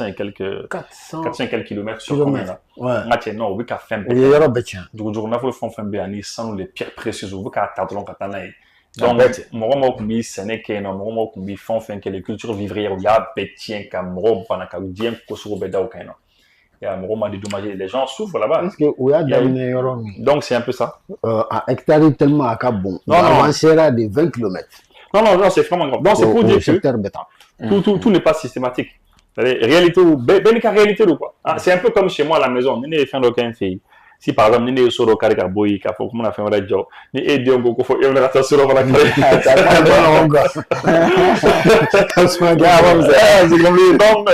et quelques kilomètres sur combien là n ka cɛ non u bɛ ka fɛn bɛɛ u ye yɔrɔ bɛɛ tiɲɛ dugu nafolo fɛn o fɛn bɛ yan ni sanu les pierres précieuses u bɛ k'a ta dɔrɔn ka taa n'a ye donc mɔgɔ maaw tun bɛ sɛnɛ kɛ yen nɔ mɔgɔ maaw tun bɛ fɛn o fɛn kɛ les cultures vivrières u y'a bɛɛ tiɲɛ ka mɔgɔw bana ka diɲɛ ko sugu bɛɛ da o kan yen nɔ mɔgɔ ma dédommagé les gens souffrent là-bas est-ce que u y'a daminɛ yɔrɔ min donc c'est un peu ça à hectare tellement a ka bon on avancera de 20 km non c'est vraiment grave donc c'est pour dire que tout n'est pas systématique réalité bɛɛ n'i ka réalité do quoi c'est un peu comme chez moi à la maison ni ne ye fɛn dɔ kɛ n fɛ yen si par exemple ni ne ye so dɔ kari ka bɔ yen k'a fɔ ko n bɛna fɛn wɛrɛ jɔ ni e denw ko fɔ e bɛna ka taa so dɔ fana kari donc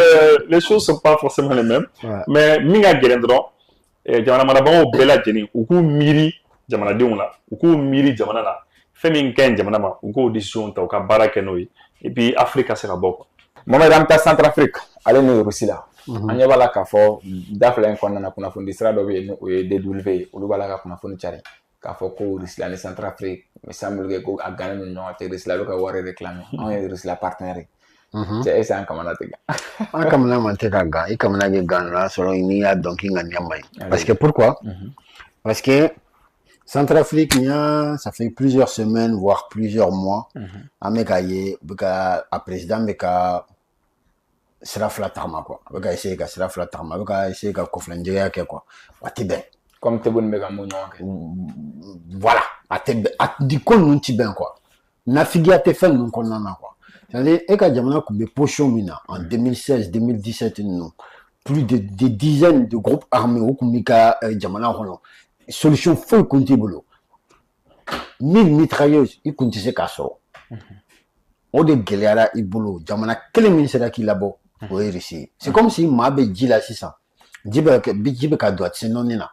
les choses sont pas forcément les mêmes mais min ka gɛlɛn dɔrɔn jamana marabagaw bɛɛ lajɛlen u k'u miiri jamanadenw la u k'u miiri jamana la fɛn min ka ɲi jamana ma u k'o décision ta u ka baara kɛ n'o ye et puis Afrique ka se ka bɔ quoi Mohamed an bɛ taa Centrafrique ale ni Russie la an ɲɛ b'a la k'a fɔ da fila in kɔnɔna na kunnafoni sira dɔ bɛ yen o ye DW ye olu b'a la ka kunnafoni cari k'a fɔ ko Russie la ni Centrafrique il semble que ko a gannen don ɲɔgɔn cɛ Russie la bɛ ka wari réclamer anw ye Russie la partenaire ye cɛ est-ce que an kamana tɛ gan an kamana man tɛ ka gan i kamana kɛ gan o y'a sɔrɔ n'i y'a dɔn k'i ŋaniya man ɲi parce que pourquoi parce que Centrafrique ça fait plusieurs semaines voire plusieurs mois an bɛ ka ye a président bɛ ka sira fila tagama quoi a bɛ ka essayer ka sira fila tagama a bɛ ka essayer ka kɔfilanjɛgɛya kɛ quoi a tɛ bɛn comme Tebboune bɛ ka mun ɲɔgɔn kɛ voilà a tɛ bɛn a di ko ninnu tɛ bɛn quoi nafigiya tɛ fɛn ninnu kɔnɔna na quoi c'est-à-dire e ka jamana tun bɛ position min na en 2016 2017 ninnu plus de dizaines de groupes armés o tun b'i ka jamana kɔnɔ solution foyi tun t'i bolo 1000 mitrailleuses i tun tɛ se k'a sɔrɔ o de gɛlɛyara i bolo jamana kelen min sera k'i labɔ o ye Russie ye c'est comme si maa bɛ ji la sisan ji bɛ ka don a tɛ se nɔni na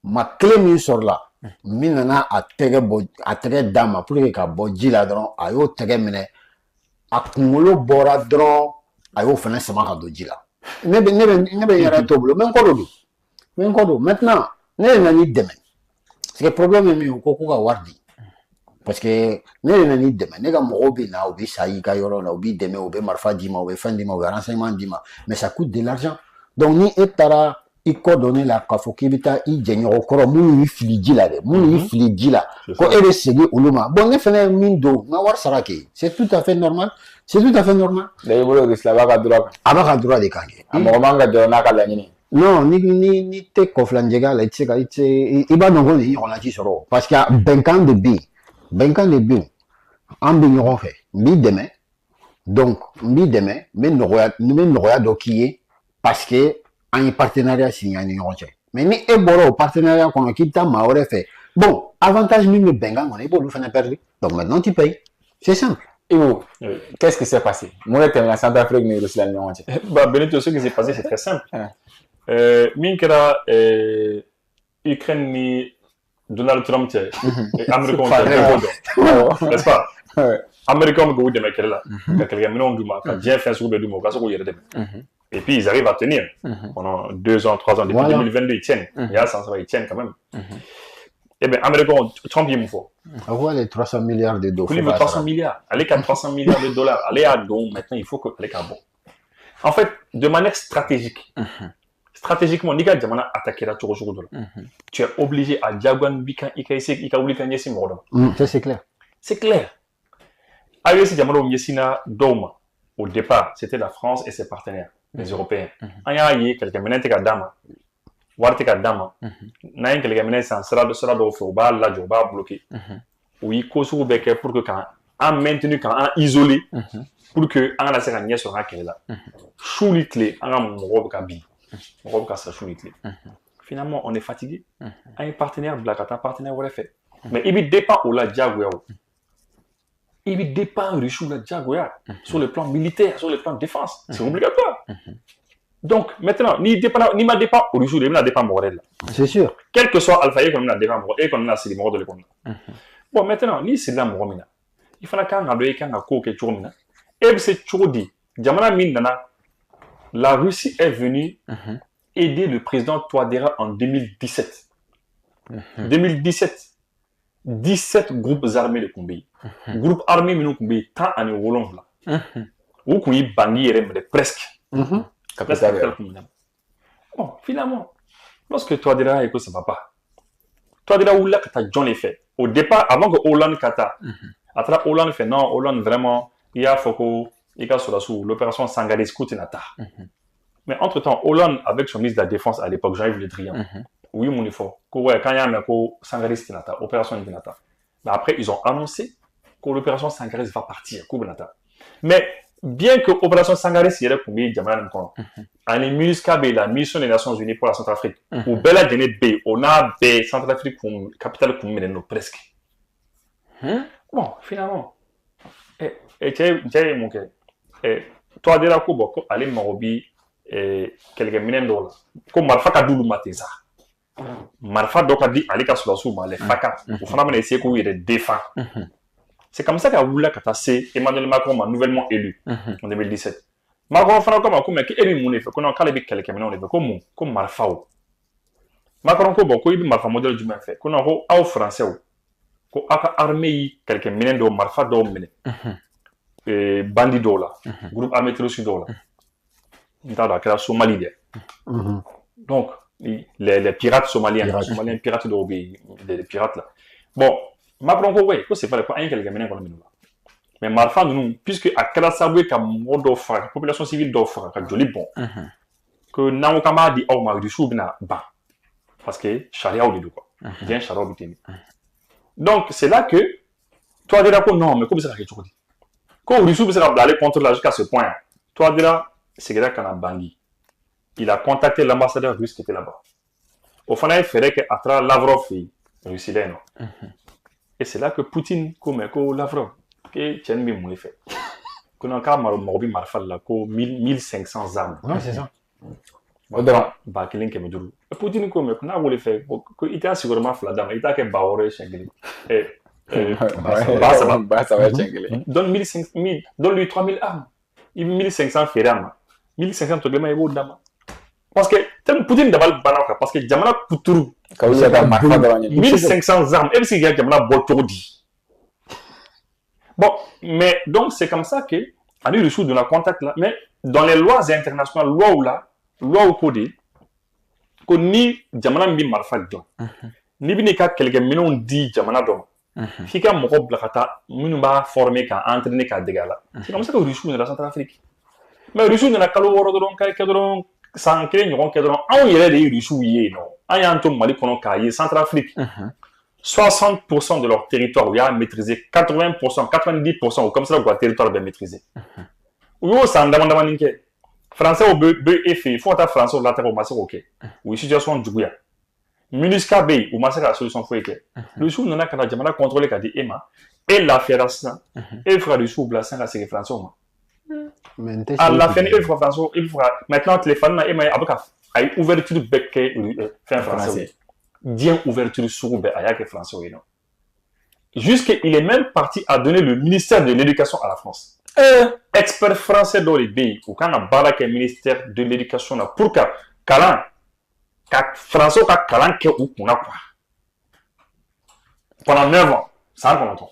maa kelen min sɔrɔla min nana a tɛgɛ d'a ma pour que ka bɔ ji la dɔrɔn a y'o tɛgɛ minɛ a kunkolo bɔra dɔrɔn a y'o fana sama ka don ji la ne bɛ yɛrɛ to bolo mais n kɔ don maintenant ne de nana n'i dɛmɛ parce que problème ye min ye u ko k'u ka wari di parce que ne de nana n'i dɛmɛ ne ka mɔgɔw bɛ na u bɛ sa i ka yɔrɔ la u b'i dɛmɛ u bɛ marifa d'i ma u bɛ fɛn d'i ma u bɛ renseignement d'i ma mais ça coûte de l'argent donc ni e taara i kɔ dɔn ne la k'a fɔ k'i bɛ taa i jɛɲɔgɔn kɔrɔ minnu y'i fili ji la dɛ minnu y'i fili ji la ko e bɛ segin olu ma bon ne fana ye min don n ka wari sara kɛ c'est tout à fait normal i bolo Russie la a b'a ka droit kan a b'a ka droit de kan kɛ a mɔgɔ man ka jɔ n'a ka laɲini non ni tɛ kɔfilanjɛgɛ la i b'a dɔn ko nin ɲɔgɔnna t'i sɔrɔ parce que bɛnkan de bɛ yen an bɛ ɲɔgɔn fɛ n b'i dɛmɛ donc n b'i dɛmɛ n bɛ nɔgɔya dɔ k'i ye parce que an ye partenariat signé an ni ɲɔgɔn cɛ mais ni e bɔra o partenariat kɔnɔ k'i bɛ taa maa wɛrɛ fɛ bon avantage min bɛ bɛnkan kɔnɔ i b'olu fana perdre donc maintenant tu payes c'est simple. Ivo, qu'est-ce qui s'est passé? Moi, je suis en Centrafrique, mais je suis en Benito, ce qui s'est passé, c'est très simple. Minkera, Ukraine ni Donald Trump, Américain, n'est-ce pas? Américains me goûtent de me là. Quelqu'un me dit que bien fait sur le dumo, parce que et puis ils arrivent à tenir pendant 2 ans, 3 ans, depuis 2022 ils tiennent. Il y a ça ils tiennent quand même. Eh bien, Américains, Trump il me faut. Avoir les 300 milliards de dollars. Il veut 300 milliards. Allez qu'à 300 milliards de dollars. Allez à don. Maintenant, il faut que allez qu'à bon. En fait, de manière stratégique, stratégiquement, Nika Djamana attaqué la tour au tu es obligé à Diaguan Bika Ikaïsek Ikaoulika Nyesi Mordom. C'est clair. C'est clair. Ayosi Djamano Nyesina Doma, au départ, c'était la France et ses partenaires, les Européens. Ayaye, quelqu'un menait à Dama. Warte ka dama na yin kelga mena san sera do fo ba la jo ba bloqué oui ko su be ke pour que quand en maintenu quand en isolé pour que en la sera nyesora kela choulitlé en mo ka bi mo ka sa choulitlé finalement, on est fatigué. Un partenaire black, un partenaire ouais fait. Mais il dépend au la diagoya. Il dépend du chou la diagoya sur le plan militaire, sur le plan de défense. C'est obligatoire. Donc, maintenant, ni ma dépend au chou, il dépend morel. C'est sûr. Quel que soit Alpha, comme il a dépend morel, et comme il a c'est les moraux de l'école. Bon, maintenant, ni c'est la moromina. Il faut qu'on a deux qu'on a coqué choromina. Et c'est chorodi. Diamana Mindana. La Russie est venue aider le président Touadéra en 2017. 2017. 17 groupes armés de Koumbi. Groupes armés de Koumbi, tant en Europe là. Ou Koumbi Bangui presque. Bon, finalement, lorsque Touadéra écoute, ça ne va pas. Touadéra ou là, tu as John les fait. Au départ, avant que Hollande kata, après Hollande fait non, Hollande vraiment, il y a Foko, il y a sur l'opération Sangaris Koutinata. Mais entre-temps, Hollande, avec son ministre de la Défense à l'époque, Jean-Yves Le Drian, oui, mon effort, quand il y a un Sangaris Tinata, opération Tinata. Mais après, ils ont annoncé que l'opération Sangaris va partir, Koubenata. Mais bien que l'opération Sangaris, il y a combien de diamants encore. En MINUSCA, la mission des Nations Unies pour la Centrafrique, ou Bella Dene B, on a B, Centrafrique, capitale comme presque. Bon, finalement. Et tu mon cœur. Toi, déjà, Kobo, allez, Marobi, quelques minutes d'or. Comme Marfa Kadoulou Mateza. Marfa Dokadi, allez, Kassouma, les Faka. Au fond, on a essayé qu'il y ait des défunts. C'est comme ça qu'à Oula Katassé, Emmanuel Macron m'a nouvellement élu en 2017. Macron, comme élu mon effet, qu'on a calé quelques minutes, comme Marfao. Macron, comme il Marfa modèle du même fait, qu'on a au français. Ko aka armée quelques minutes de Marfa d'Omene. Bandit d'Ola. Groupe armé terroriste d'Ola. Dans la Somalie. Donc, les pirates somaliens, les pirates d'Obi, les pirates là. Bon, Macron, oui, c'est pas un quelques minutes comme nous. Mais Marfa, nous, puisque à Kalasabwe, comme mode d'offre, la population civile d'offre, comme joli bon, que Naokama dit, oh, ma du choubna, bah. Parce que charia ou les deux, quoi. Bien charia ou les donc, c'est là que, toi, déjà, non, mais comment ça va être dit? Quand Rousseau s'est aller contre là jusqu'à ce point, toi, déjà, c'est que là qu'on a Bangui. Il a contacté l'ambassadeur russe qui était là-bas. Au final, il fallait qu'à travers Lavrov, Russie, là, non. Et c'est là que Poutine, comme Lavrov, que Tien Bim l'a fait. Qu'on a encore Morbi Marfal, là, 1500 armes. Ouais, c'est ça. Bakilin qui me dit Poutine comme on a voulu faire il était sûrement fladam il était que baoré chengli ça va chengli donne 1500 donne lui 3000 armes il 1500 ferram 1500 to dema ebo dama parce que tel Poutine d'abord banaka parce que jamana kuturu 1500 armes et si jamana botodi bon mais donc c'est comme ça que on a eu le choix de la contact là mais dans les lois internationales loi au code que ni jamana bi marfa don ni bi ni ka quelques millions di jamana don fi ka mo blakata minu ba former ka entraîner ka degala c'est comme ça que Russie dans la Centrafrique mais Russie dans la kalo woro don ka don sans créer ñon ka don on yere de Russie yé non ay anto mali kono ka yé Centrafrique 60% de leur territoire y a maîtrisé 80% 90% ou comme ça leur territoire bien maîtrisé ou ça ndamanda ninke français au BEF, il faut être français au latin au massacre ok. Oui, situation du Gouya. MINUSCA B, ou massacre la solution faut être. Le sou n'en a qu'à jamais contrôler qu'à dire Emma. Et la fédération, et il fera du sou blassin la série français au moins. À la fin, il fera français, il fera maintenant téléphone, Emma avec ouverture bec fin français. Bien ouverture sous bec à français oui non. Jusqu'il est même parti à donner le ministère de l'éducation à la France. Expert français dans les pays ou quand on a barré le ministère de l'éducation là pour que Kalan français ka Kalan que ou qu'on a quoi pendant 9 ans ça on entend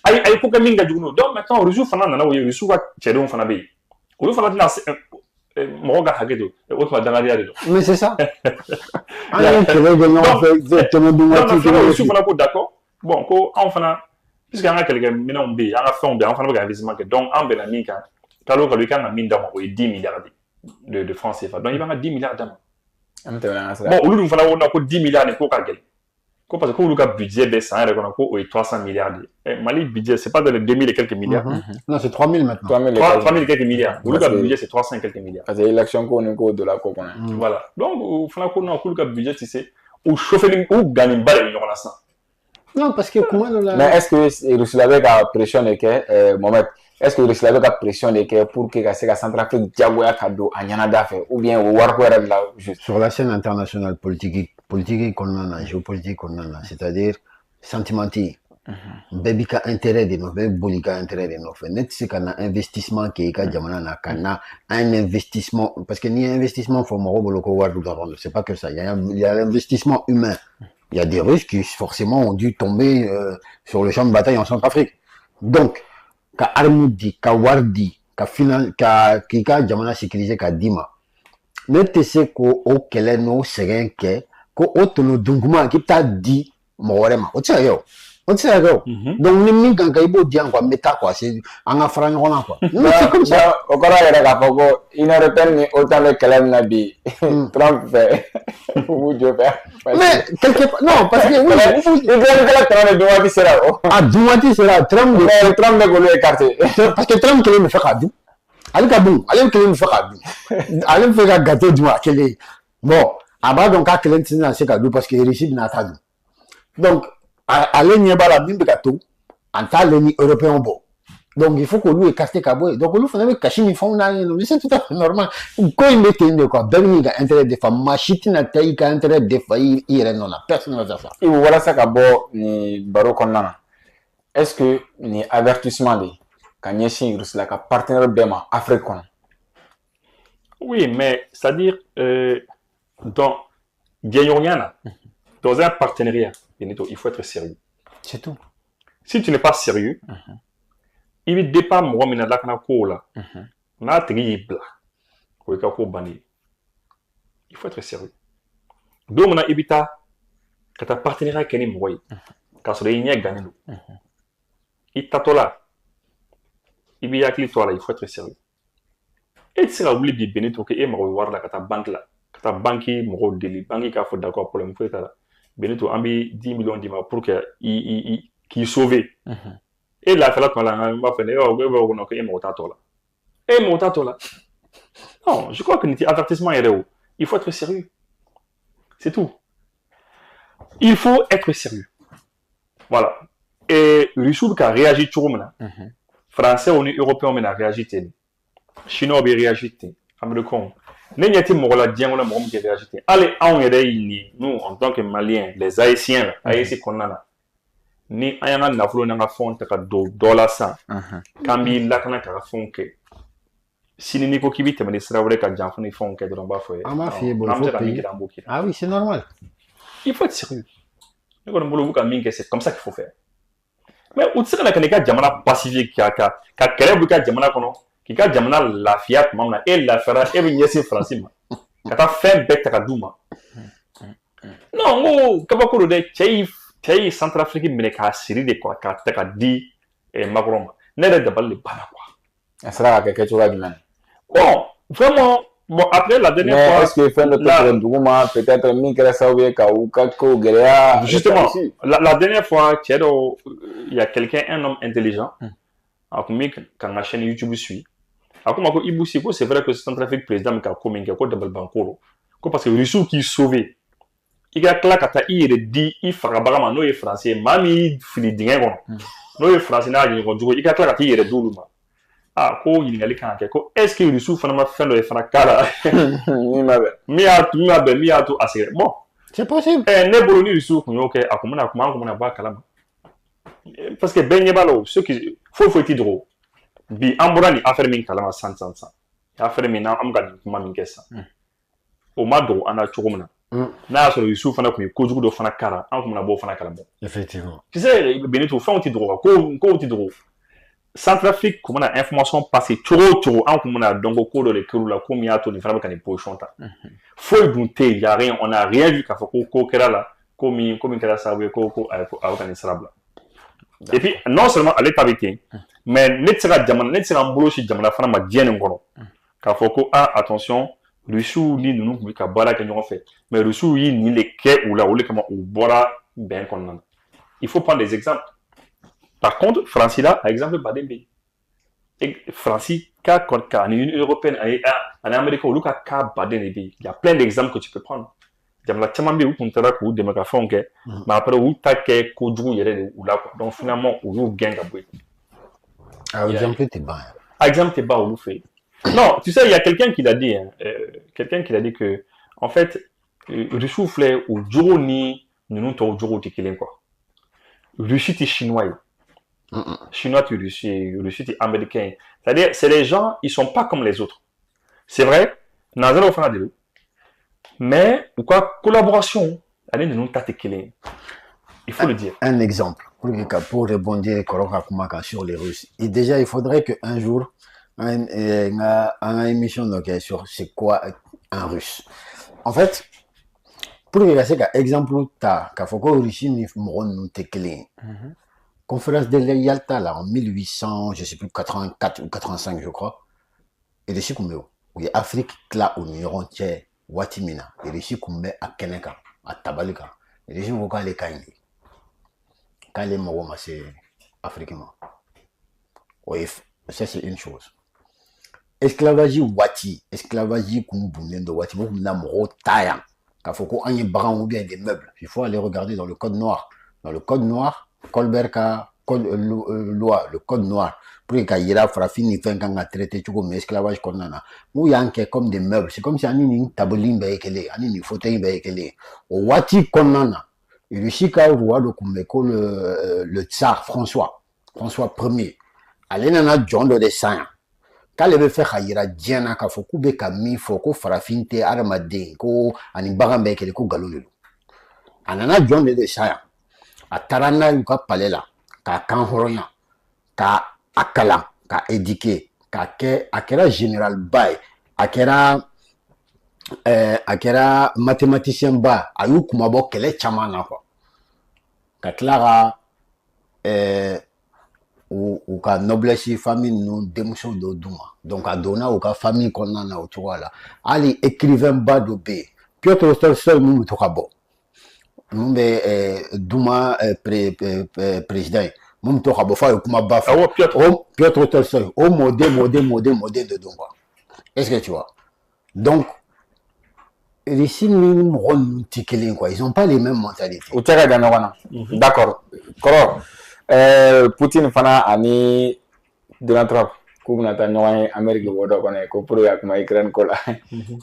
ay pour que minga juno donc maintenant Russie fana nana oui Russie va chédon fana be ou fana na mo ga hagedo o ko dangari ado mais c'est ça allez que le gouvernement fait exactement Russie fana ko d'accord bon ko on fana puisqu'il y a quelques millions de billes, il y a un investissement donc en Bélamika, quand on a mis 10 milliards de francs CFA, donc il va y avoir 10 milliards d'amants. Bon, au lieu de faire 10 milliards de coca, parce que le budget de 100 et 300 milliards. Mali budget, c'est pas dans les 2000 et quelques milliards. Non, c'est 3000 maintenant. 3000 et quelques milliards. Le budget, c'est 300 et quelques milliards. Parce que l'élection qu'on est de la COP. Voilà. Donc, il faut que le budget, tu sais, ou chauffer, ou gagner une balle, il y aura ça. Non, parce que comment mais est-ce que Russie avait la pression de que Mohamed, est-ce que Russie avait la pression de que pour que la Centrafrique diagoya cadeau à Nyanada fait ou bien au Warquera là juste sur la scène internationale politique qu'on a, géopolitique qu'on a, c'est-à-dire sentimental. Baby ka intérêt de nos, baby bolika intérêt de nos. Net c'est qu'on a investissement qui est ka jamana na kana un investissement parce que ni investissement faut moro boloko wardu garondo, c'est pas que ça, il y a l'investissement humain. Il y a des Russes qui forcément ont dû tomber sur le champ de bataille en Centrafrique. Donc, ka Armoudi, ka Wardi, ka jamana sécurisé ka Dima. Ne te sais ko o kele no serenke ko o tono dunguma qui t'a dit morema. O tsa yo. On sait donc ni min kan ka ibo dian quoi meta quoi c'est en afran on quoi. C'est comme ça. Au Coran il y a pas il ne répète ni autant le calme nabi. Trump fait ou Dieu fait. Mais quelque part non parce que il doit faire Trump de Douati sera. Ah Douati sera Trump de Gaulle écarté. Parce que Trump qui me fait cadeau. Ali kabou, ali qui me fait cadeau. Ali me fait gâteau du quel bon, aba donc à quel c'est c'est cadeau parce que Russie n'a pas. Donc aller n'y pas la même gâteau en tant que européen bon donc il faut que lui écarte cabo donc lui faut cacher une femme là c'est tout à fait normal quand il met de quoi ben il a intérêt de faire machine na taille il a intérêt de faillir il est non la personne va faire ça et voilà ça cabo ni baro konna est-ce que ni avertissement de quand yeshi rusla ka partenaire bema africain oui mais c'est à dire dans Gagnoniana dans un partenariat il faut être sérieux. C'est tout. Si tu n'es pas sérieux, il ne dépend moi mina la kana ko la. Na tigi bla. Ko ka ko bani. Il faut être sérieux. Donc na ibita ka ta partenariat keni moy. Ka so de nya gagner do. Itatola. Ibi yakli tola, il faut être sérieux. Et tu seras oublié de benito que e ma voir la ka ta banque la. Ka ta banque mo deli. Banque ka faut d'accord problème faut être là. Benito ambi 10 millions d'ima pour que qui sauve. Et là fait là quand la m'a fait oh non que il monta là. Non, je crois que notre avertissement est là. Il faut être sérieux. C'est tout. Il faut être sérieux. Voilà. Et Russie qui a réagi tout le Français ou Européens ont réagi. Chinois ont réagi. Américains. N'ayez-vous pas dit que nous avons réagi. Allez, nous, en tant que Maliens, les Haïtiens, Haïtiens qu'on a, ni ayant un afro n'a fond de $100, quand il n'a qu'un fond que si nous n'avons pas mais sera vrai qu'un enfant ne font que de l'embarras. Ah oui, c'est normal. Il faut être sérieux. C'est comme ça qu'il faut faire. Mais où est-ce que les gens pacifiques qui a qui a jamana la fiat mamna et la fera et bien c'est français kata fait bête ka duma non mo kabako de chei Centrafrique mais ka série de quoi ka ta di et magroma ne de balle bana quoi ça sera quelque chose de même bon vraiment bon après la dernière fois est-ce que fait notre douma peut-être micro ça ou kako gerea justement la dernière fois il y a quelqu'un un homme intelligent a commis quand la chaîne YouTube suit. Après, c'est vrai que c'est Centrafrique président qui a commis un de Balbancoro. Parce que Russie qui est sauvé. Il y a claque il est dit, il fera barama, nous les Français, mami, fini d'ingénieur. Nous les Français, il y a claque il est doux. Ah, il y a les canaux. Est-ce que Russie fait le fracas? Mi a tout assez. Bon, c'est possible. Ne boloni Russie, ok, à comment on calme. Parce que ben yebalo, ceux qui faut être drôle. Bi amburani affaire min kalama san affaire min na am gadi kuma min kessa o mado ana chugumna na so Yusuf fana ko jugu do fana kara an kuma na bo fana kala bon effectivement tu sais Benito fait un petit droit ko petit droit Centrafrique comme na information passée trop an kuma na dongo ko do le kirula ko mi ato ni fana ka ni position ta faut bunte y a rien on n'a rien vu ka ko kera la ko mi kera sa ko ni sarabla. Et puis, non seulement elle est avec mais ne sera un boulot chez Jamana Fana ma bien encore. Car faut que, attention, le sou ni nous, nous, nous, fait. Mais le sou ni les quais ou là, ou les comment, ou boira, bien qu'on a. Il faut prendre des exemples. Par contre, France là, par exemple, pas des pays. France, quand en Union européenne, en Amérique, il y a plein d'exemples que tu peux prendre. Donc finalement, exemple, t'es bien. Exemple, t'es bas, fait. Non, tu sais, il y a quelqu'un qui l'a dit, quelqu'un qui l'a dit que, en fait, le souffle au jour ni nous au jour de quoi. Russie, t'es chinois. Chinois, tu Russie, Russie, t'es américain. C'est-à-dire, c'est les gens, ils sont pas comme les autres. C'est vrai, Nazar au fin de mais, ou quoi, collaboration, allez, nous il faut le dire. Un exemple, pour rebondir sur les Russes. Et déjà, il faudrait qu'un jour, une émission sur c'est quoi un Russe. En fait, pour que c'est un exemple, il faut que Russie nous clé. Conférence de Yalta là en 1800, je sais plus 84 ou 85 je crois. Et les Chikumeo, où Afrique là où nous aurons tiens Watimina et les Chikumé à Keneka, à Tabalika. Et les Chikumé les Kaini. Quand les Mawama c'est africain. Oui, ça c'est une chose. Esclavage Wati, esclavage Kumbunendo Wati, vous n'avez taille. Quand faut qu'on ait bras ou bien des meubles, il faut aller regarder dans le code noir. Dans le code noir, Colbert loi, le code noir, pour que y ait frafine fin quand a traité tout comme esclavage qu'on a. Où il y a comme des meubles, c'est comme si on a une taboline békele, on a une fauteuil békele. Au Wati qu'on a, il réussit qu'à roi le tsar François Ier. Allez dans la John de dessin. Quand il veut faire Hayira Diana, quand faut couper Camille, faut qu'on frafine te armadé, qu'on a une bagambe békele, qu'on galolulu. Anana John de dessin. A tarana yu ka palais la ka kan horonya ka akala ka éduquer ka ke akera général bay akera mathématicien ba ayu kuma bo kele chamana quoi ka clara ou ka noblesse famille nous démotion de duma donc a dona ou ka famille qu'on a na tu vois là ali écrivain ba do be Piotr Tolstoï mu to ka bo Mumbe Douma président. Mum to habo fa kuma bafa. Piotr Tolstoy. Au modèle de Douma. Est-ce que tu vois? Donc les signes quoi, ils n'ont pas les mêmes mentalités. D'accord. Poutine fana ani Donald Trump kubunata ɲɔgɔn ye Amérique wɔdɔ kɔnɔ ko pour ya kuma Ukraine ko la.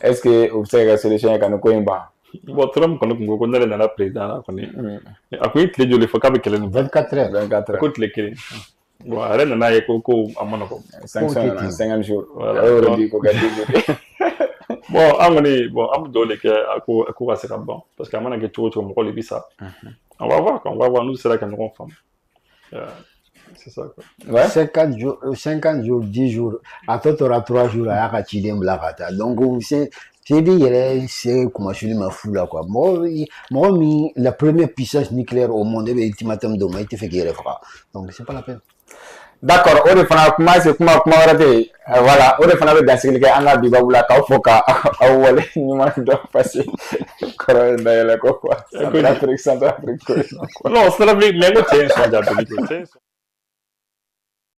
Est-ce que u bɛ se ka solution ye ka nin ko in ban? Bon, Trump kɔni kun ko ne yɛrɛ nana président la kɔni a ko i tile joli fɔ k'a bɛ kɛlɛ nin 24 heures ko tile kelen bon a yɛrɛ nana ye ko a ma nɔgɔn 50 jours a y'o de di ko ka di bon an kɔni bon an bɛ dugawu de kɛ a ko ka se ka ban parce que a mana kɛ cogo o cogo mɔgɔ de bi sa on va voir n'u sera ka ɲɔgɔn faamu c'est ça quoi. Ouais. 50 jours 10 jours a tɔ tora 3 jours a y'a ka ciden bila ka taa donc c'est dit c'est comment je ma fou là quoi moi la première puissance nucléaire au monde est ultimatum demain il te fait qu'il fera donc c'est pas la peine. D'accord, o de fana kuma c'est kuma wɛrɛ tɛ yen voilà o de fana bɛ dasigi kɛ an ka bibabu la k'aw fɔ ka aw wale ɲuman dɔn parce que kɔrɔ ye dayɛlɛ ko quoi Centrafrique non Centrafrique mais n ko cɛ in sɔn jaabi